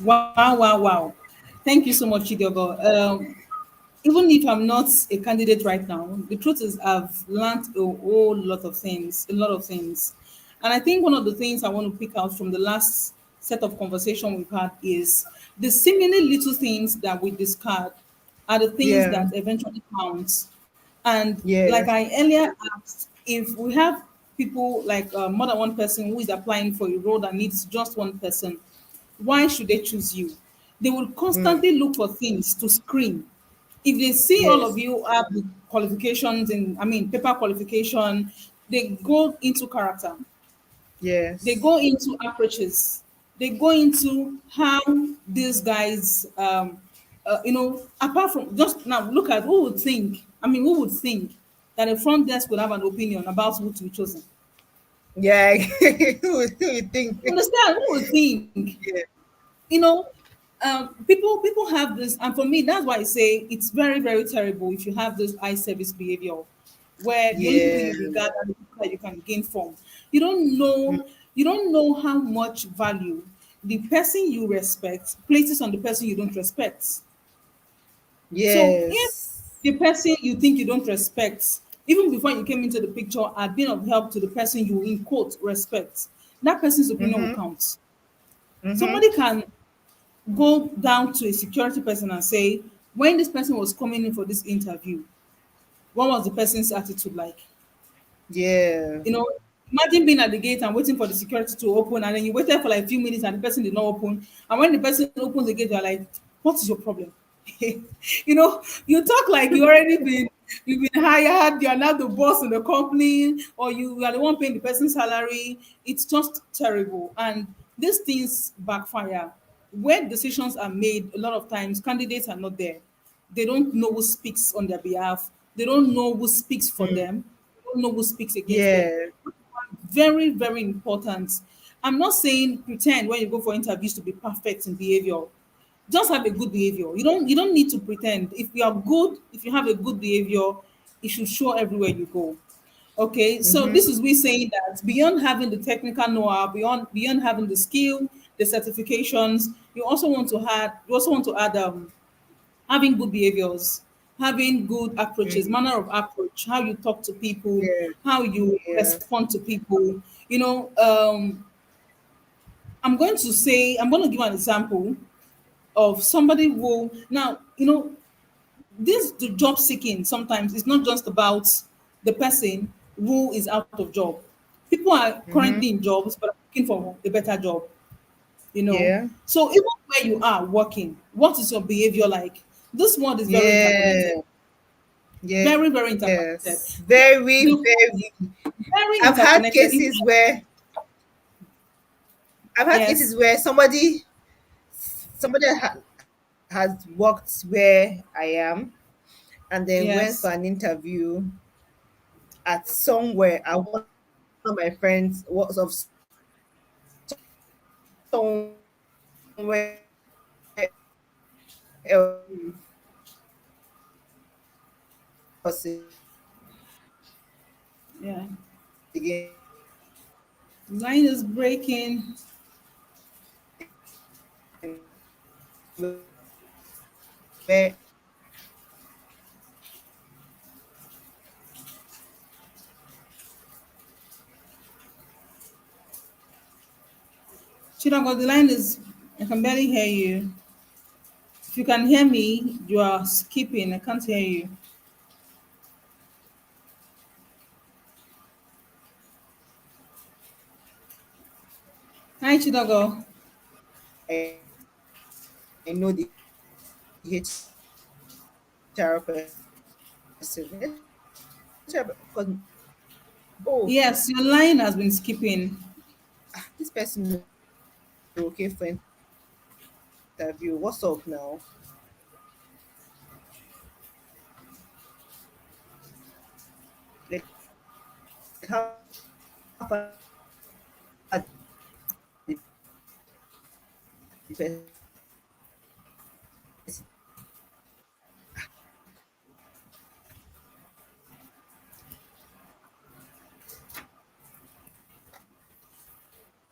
Wow. Wow. Wow. Thank you so much, Chidiogo. Even if I'm not a candidate right now, the truth is I've learned a whole lot of things, a lot of things. And I think one of the things I want to pick out from the last set of conversation we've had is the seemingly little things that we discard are the things Yeah. that eventually count. And like Yes. I earlier asked, if we have people like more than one person who is applying for a role that needs just one person, why should they choose you? They will Mm. constantly look for things to screen. If they see all of Yes. you have the qualifications in, I mean, paper qualification, they go into character, they Yes. go into approaches, they go into how these guys, apart from just now, look at who would think, I mean, who would think that a front desk would have an opinion about who to be chosen? Yeah. Who would think? Understand? Who would think? Yeah. You know, people have this, and for me, that's why I say it's very, very terrible if you have this eye service behavior where the only people Yeah. you regard are the people that you can gain from. You don't know, you don't know how much value the person you respect places on the person you don't respect. So if Yes. the person you think you don't respect, even before you came into the picture, had been of help to the person you in quote respect, that person's opinion will Mm-hmm. count. Mm-hmm. Somebody can go down to a security person and say, when this person was coming in for this interview, what was the person's attitude like? Yeah. You know, imagine being at the gate and waiting for the security to open, and then you waited for like a few minutes and the person did not open. And when the person opens the gate, you're like, what is your problem? You know, you talk like you've been hired, you're now the boss in the company, or you are the one paying the person's salary. It's just terrible. And these things backfire. When decisions are made, a lot of times candidates are not there. They don't know who speaks on their behalf. They don't know who speaks for them. They don't know who speaks against them. Yeah. Very, very important. I'm not saying pretend when you go for interviews to be perfect in behavior. Just have a good behavior. You don't need to pretend. If you are good, if you have a good behavior, it should show everywhere you go. Okay, so this is we saying that beyond having the technical know-how, beyond having the skill, the certifications, you also want to add having good behaviors, having good approaches, Mm. manner of approach, how you talk to people, Yeah. how you Yeah. respond to people. You know, I'm going to give an example of somebody who now, this the job seeking sometimes it's not just about the person who is out of job. People are Mm-hmm. currently in jobs but are looking for a better job, you know. Yeah. So even where you are working, what is your behavior like? This word is very interconnected. Yeah. Very, very interconnected. Yes. Very, The very. very I've had interconnected. cases where Yes, somebody has worked where I am and then went for yes, an interview at somewhere and one of my friends was of somewhere else yeah. again. Line is breaking. Where Chinago, the line is, I can barely hear you. If you can hear me, you are skipping. I can't hear you. Hi, Chidago. I, I know the HR person. Because oh, Yes, your line has been skipping. this person is okay for interview. What's up now? Like how far the person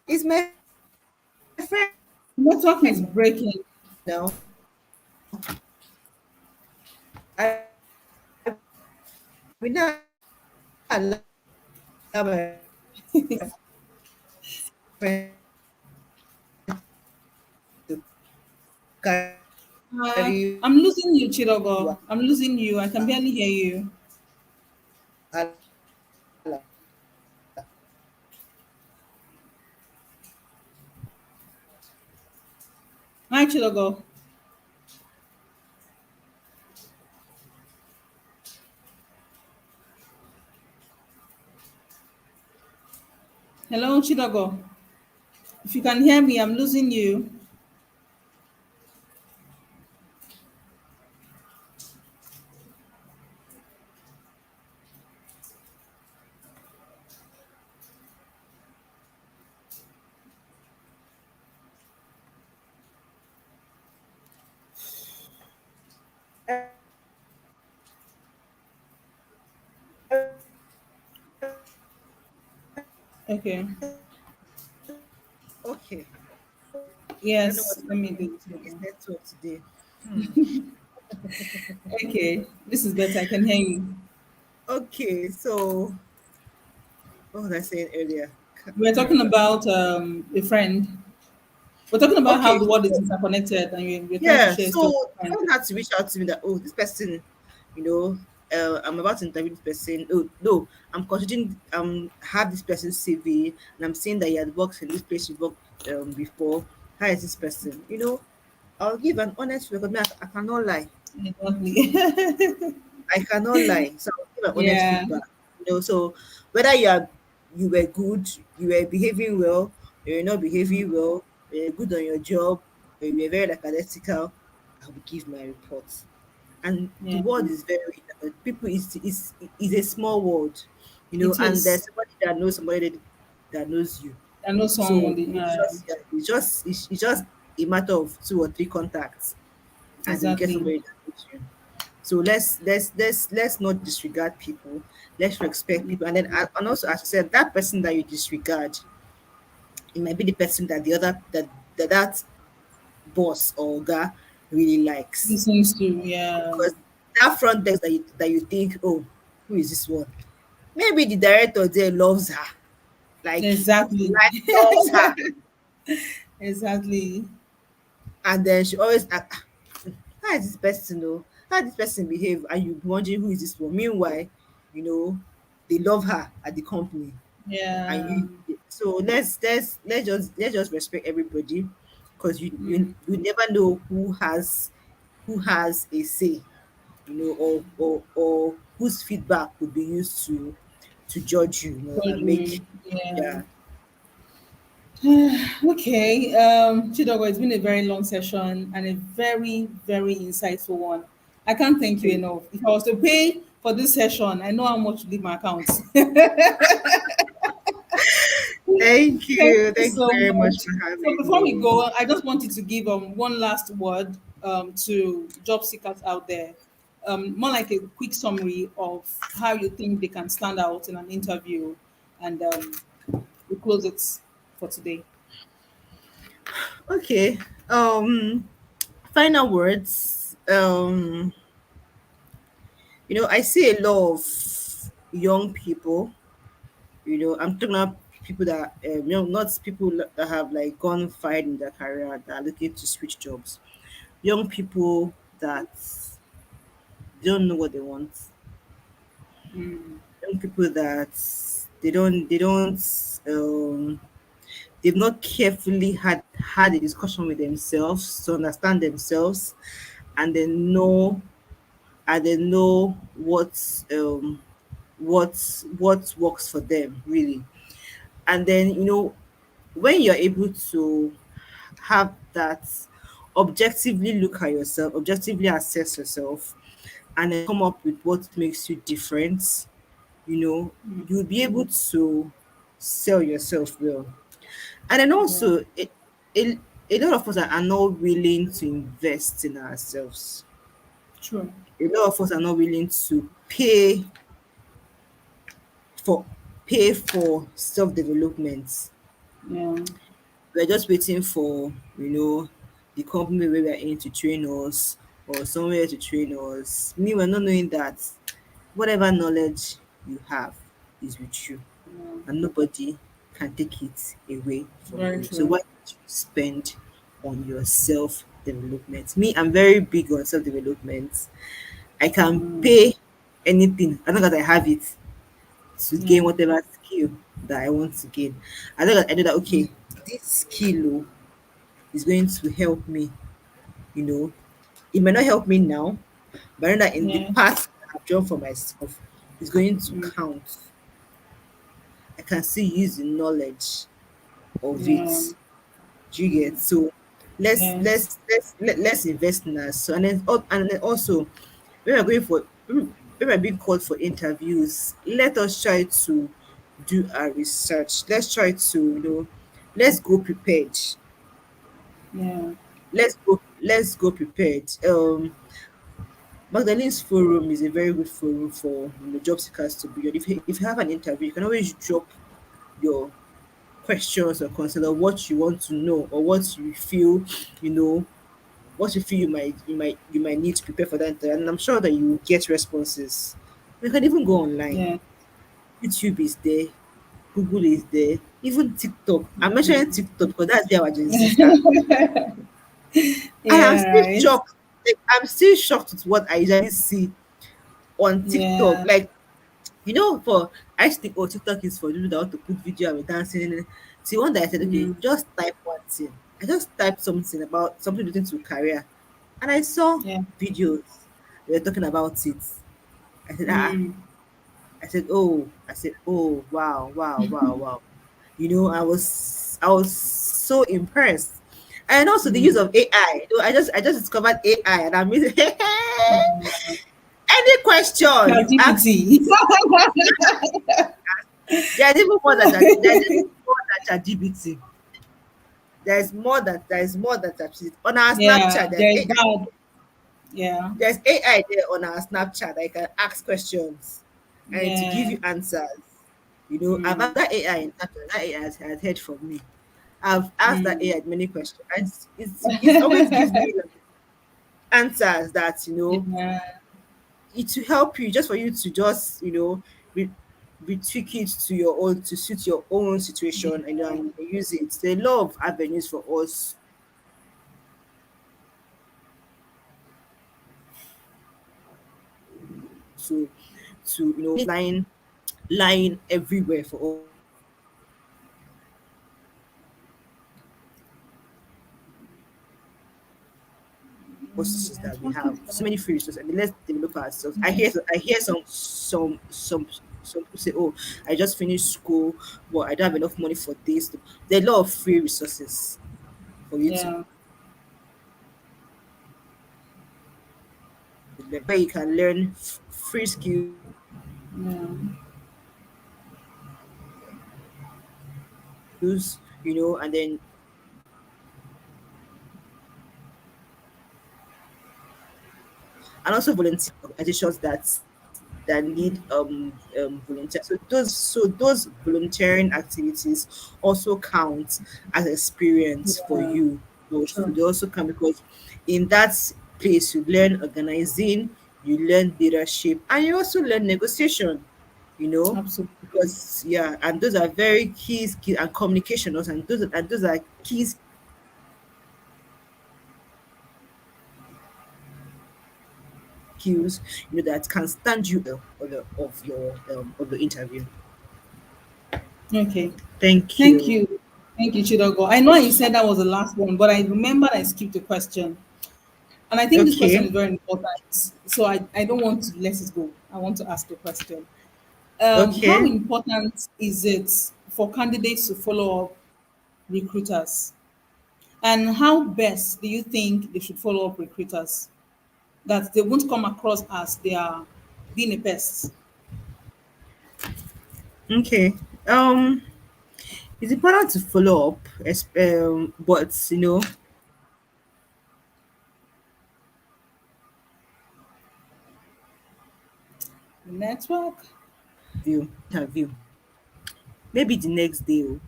is my friend Network is breaking. now. I will not allow my friend to carry I'm losing you, you Chidogo. I'm losing you. I can barely hear you. out. Hi, Chidogo. Hello, Chidogo. If you can hear me, I'm losing you. Okay. Okay. I don't know what Yes, is let me happening do with this it. network today. Okay, this is better. I can hear you. Okay, so what was I saying earlier? We're Can't talking remember. about a friend. We're talking about how Okay, the world is so interconnected, and you're trying to yeah, share a story so with friends. someone had to reach out to me that, oh, this person, you know, I'm about to interview this person. Oh no, I'm considering have this person's CV, and I'm seeing that he had worked in this place you worked before. How is this person? I'll give an honest record. I cannot lie. Exactly. I cannot lie. So I'll give an honest Yeah. feedback. So whether you were good, you were behaving well, you were not behaving well, you were good on your job, or you were very lackadaisical, I will give my report. And the Yeah. world is very people is a small world, It and is. there's somebody that knows you. I know So someone. it's just yeah, it's just a matter of two or three contacts, and then you get Exactly. somebody that knows you. So let's not disregard people. Let's respect people, and then and also, as I said, that person that you disregard, it might be the person that the other that boss or guy really likes, Listens to. Yeah. because that front desk that you think, oh, who is this one? Maybe the director there loves her, Exactly. like loves her, Exactly. and then she always ask, how is this person, how this person behave, and you be wondering who is this one. Meanwhile, you know they love her at the company, and Yeah. so let's just respect everybody, because Mm. you never know who has a say, or whose feedback would be used to judge you, Told and make. you. Yeah. Yeah. Okay. Chidogo, it's been a very long session and a very, very insightful one. I can't thank you Thank enough. If I was to pay for this session, I know how much to leave my account. thank Thank you. you Thank you so very much much. for So having before we me. go, I just wanted to give one last word to job seekers out there. More like a quick summary of how you think they can stand out in an interview, and we close it for today. Okay. Final words. I see a lot of young people. I'm talking about people that, not people that have like gone far in their career, that are looking to switch jobs. Young people that don't know what they want. Mm, Young people that they don't they've not carefully had a discussion with themselves to understand themselves, and they know what works for them, really. And then, when you're able to have that, objectively look at yourself, objectively assess yourself, and then come up with what makes you different, you'll be able to sell yourself well. And then yeah, also, a, a lot of us are not willing to invest in ourselves. true. A lot of us are not willing to for pay for self-development. Yeah, We're just waiting for, the company where we're in to train us, or somewhere to train us. Me, we're not knowing that whatever knowledge you have is with you, yeah, and nobody can take it away from very you. So true. why don't you spend on your self development? Me, I'm very big on self development. I can Mm, pay anything as long as I have it to gain yeah, whatever skill that I want to gain. As long as I know that, mm, okay, this skill is going to help me, you know. It may not help me now, but I know that in the yeah, path I've drawn for myself is going to mm, count. I can still use the knowledge of yeah, it. Do you get? So yes, let's invest in us. So, and then also, when we're going for when we're being called for interviews, let us try to do our research. Let's go prepared. yeah, Let's go prepared. Magdalene's forum is a very good forum for, job seekers to be on. If you have an interview, you can always drop your questions or consider what you want to know, or you know what you feel you might need to prepare for that interview, and I'm sure that you will get responses. You can even go online. yeah. YouTube is there, Google is there, even TikTok. I'm mentioning Mm. TikTok because that's where our Gen Zs are. And Yeah, right. I'm still shocked with what I usually see on TikTok. Yeah. Like, for I used to think, oh, TikTok is for people that want to put video and be dancing. See, one day I said, okay, Mm, just type one thing. I just typed something about something relating to career, and I saw yeah. videos. They were talking about it. I said, Mm, I said, oh, wow, wow, wow, wow. I was so impressed. And also the use mm, of AI. I just discovered AI, and I'm using yeah. any question you ask. ChatGPT. There's even more than that. There's even more than ChatGPT. There's more than ChatGPT. On our Yeah, Snapchat, there's there's AI. that. Yeah. There's AI there on our Snapchat that you can ask questions and to give Yeah. you answers. I've Mm, asked that AI in Snapchat. That AI has heard from me. I've asked that mm. AI many questions, and it's always gives me like, answers that Yeah. it will help you, just for you to just re- retweak it to suit your own situation, and use it. There are a lot of avenues for us to lying everywhere for us to use it. There's so many free resources that we have. So many free Network resources, is and bad. let's develop ourselves. I Yeah. hear some people say, "Oh, I just finished school, but I don't have enough money for this." There are a lot of free resources for you to Yeah. learn, where you can learn free skills, Yeah. and then and also volunteer organizations that need volunteers. So those volunteering activities also count as experience for Yeah. you. So True. they also count, because in that place you learn organizing, you learn leadership, and you also learn negotiation. Absolutely. Because yeah, and those are very key skills, and communication also, and those are key skills that can stand you of your interview. Okay. Thank Thank you. you. Thank you, Chidogo. I know you said that was the last one, but I remember I skipped a question. And I think this question Okay. is very important. So I don't want to let it go. I want to ask a question. How Okay. important is it for candidates to follow up recruiters? And how best do you think they should follow up recruiters? That they won't come across as they are being a pest. Okay. Um, it's important to follow up, but Network? interview. Maybe the next day, you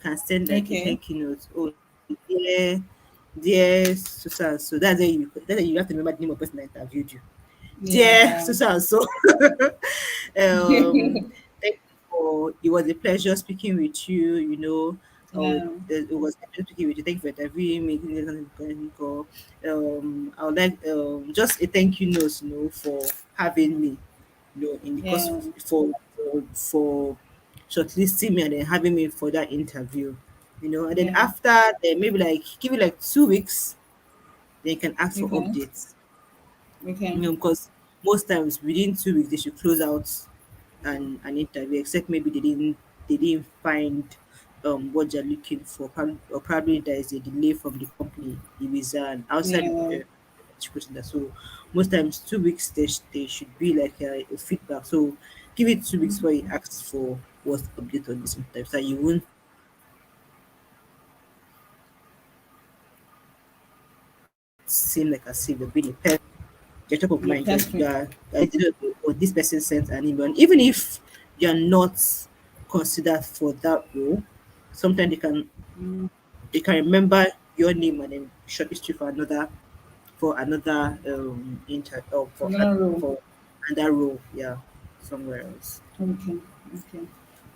can send like a Okay. thank you note. Oh, dear Susan. So that's why you have to remember the name of the person that interviewed you. Dear Yeah. Susan. So, thank you for. It was a pleasure speaking with you. Oh, Yeah. it was a pleasure speaking with you. Thank you for interviewing me. I would like just a thank you note, for having me. In the course Yeah. of for shortlisting me and then having me for that interview. And then Yeah. after, then maybe like give it like 2 weeks, then you can ask for Okay. updates. Okay. Because most times within 2 weeks they should close out an interview, except maybe they didn't find what they're looking for, or probably there is a delay from the company if it's an outside Yeah. recruiter. So most times 2 weeks they should be like a feedback. So give it 2 weeks where you ask for what's the update on this interview, so you won't seem like as if you're being a pest. You're top of You're mind. pestering. Or this person sent an email. And even if you're not considered for that role, sometimes they can remember your name and then shortlist you for another For another role. for another role. Yeah, somewhere else. Okay. Okay.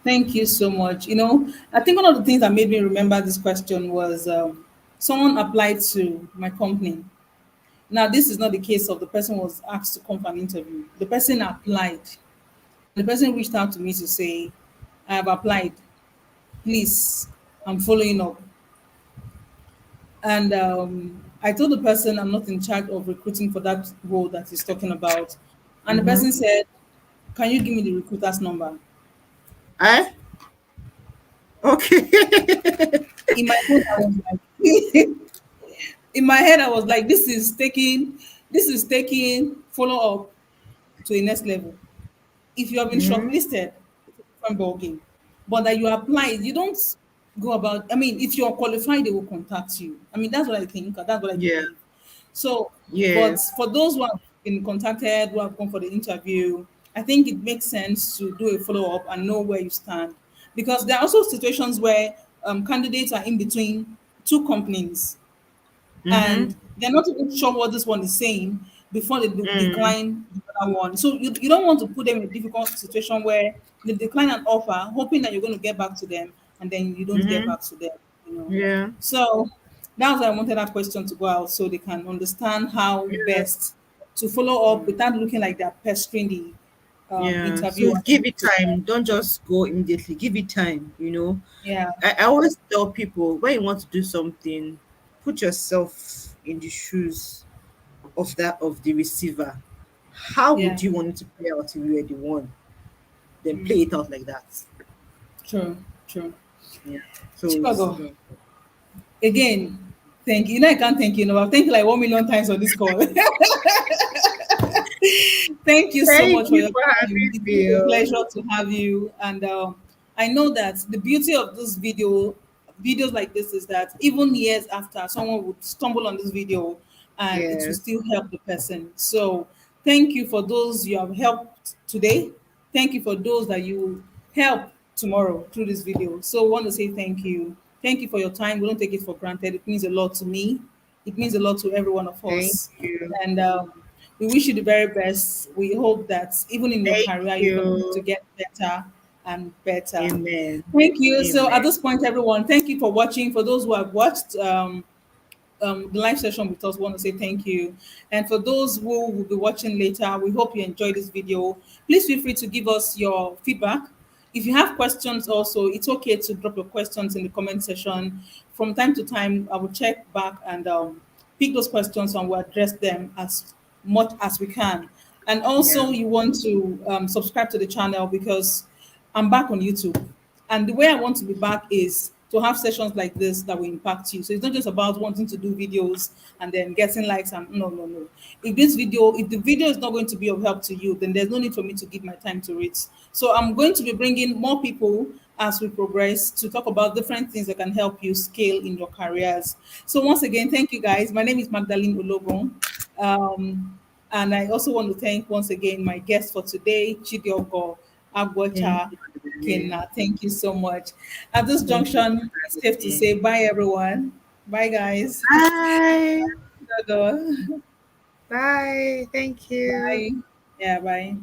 Thank you so much. I think one of the things that made me remember this question was someone applied to my company Now, this is not the case of the person was asked to come for an interview. The person applied. The person reached out to me to say, I have applied. Please, I'm following up. And I told the person I'm not in charge of recruiting for that role that he's talking about. And the Mm-hmm. person said, can you give me the recruiter's number? Eh? Okay. In my head, I was like, in my head, I was like, this is taking follow up to a next level. If you have been Mm-hmm. shortlisted, it's a different ball game. But that you apply, you don't go about. I mean, if you're qualified, they will contact you. I mean, that's what I think. That's what I Yeah. believe. So, but Yes. for those who have been contacted, who have gone for the interview, I think it makes sense to do a follow up and know where you stand, because there are also situations where candidates are in between two companies Mm-hmm. and they're not even sure what this one is saying before they Mm. decline the other one. So you don't want to put them in a difficult situation where they decline an offer, hoping that you're going to get back to them, and then you don't get Mm-hmm. back to them. You know. Yeah. So that's why I wanted that question to go out so they can understand how Yeah. best to follow up Mm. without looking like they're pestering the Yeah. interviewer. So give it time. Don't just go immediately. Give it time, you know. Yeah, I always tell people when you want to do something, put yourself in the shoes of the receiver. How yeah, would you want it to play out if you were the one? Then play it mm, out like that. true, true. Yeah. So it's Chicago. Again, thank you. You know, I can't thank you enough. I've thanked you like 1 million times on this call. Thank you so thank much for you your for time. having It's been me. a pleasure to have you. And I know that the beauty of this videos like this is that even years after, someone would stumble on this video and it will Yes. still help the person. So thank you for those you have helped today. Thank you for those that you will help tomorrow through this video. So I want to say thank you. Thank you for your time. We don't take it for granted. It means a lot to me. It means a lot to every one of Thank us. you. And we wish you the very best. We hope that even in your Thank career, you continue to you. get better and better. Amen. Thank you. So at Amen. this point, everyone, thank you for watching. For those who have watched the live session with us, we want to say thank you. And for those who will be watching later, we hope you enjoyed this video. Please feel free to give us your feedback. If you have questions also, it's okay to drop your questions in the comment section. From time to time, I will check back and pick those questions and we'll address them as much as we can. And also, Yeah. you want to subscribe to the channel because I'm back on YouTube. And the way I want to be back is to have sessions like this that will impact you. So it's not just about wanting to do videos and then getting likes and no, no, no. If the video is not going to be of help to you, then there's no need for me to give my time to it. So I'm going to be bringing more people as we progress to talk about different things that can help you scale in your careers. So once again, thank you guys. My name is Magdalene Ologon. And I also want to thank once again my guest for today, Chidiogo Thank Agbocha you, Madeline. Kena. Thank you so much. At this Thank you for junction, it's having safe to say me. bye, everyone. Bye, guys. Bye. Bye. Bye. Thank you. Yeah, bye.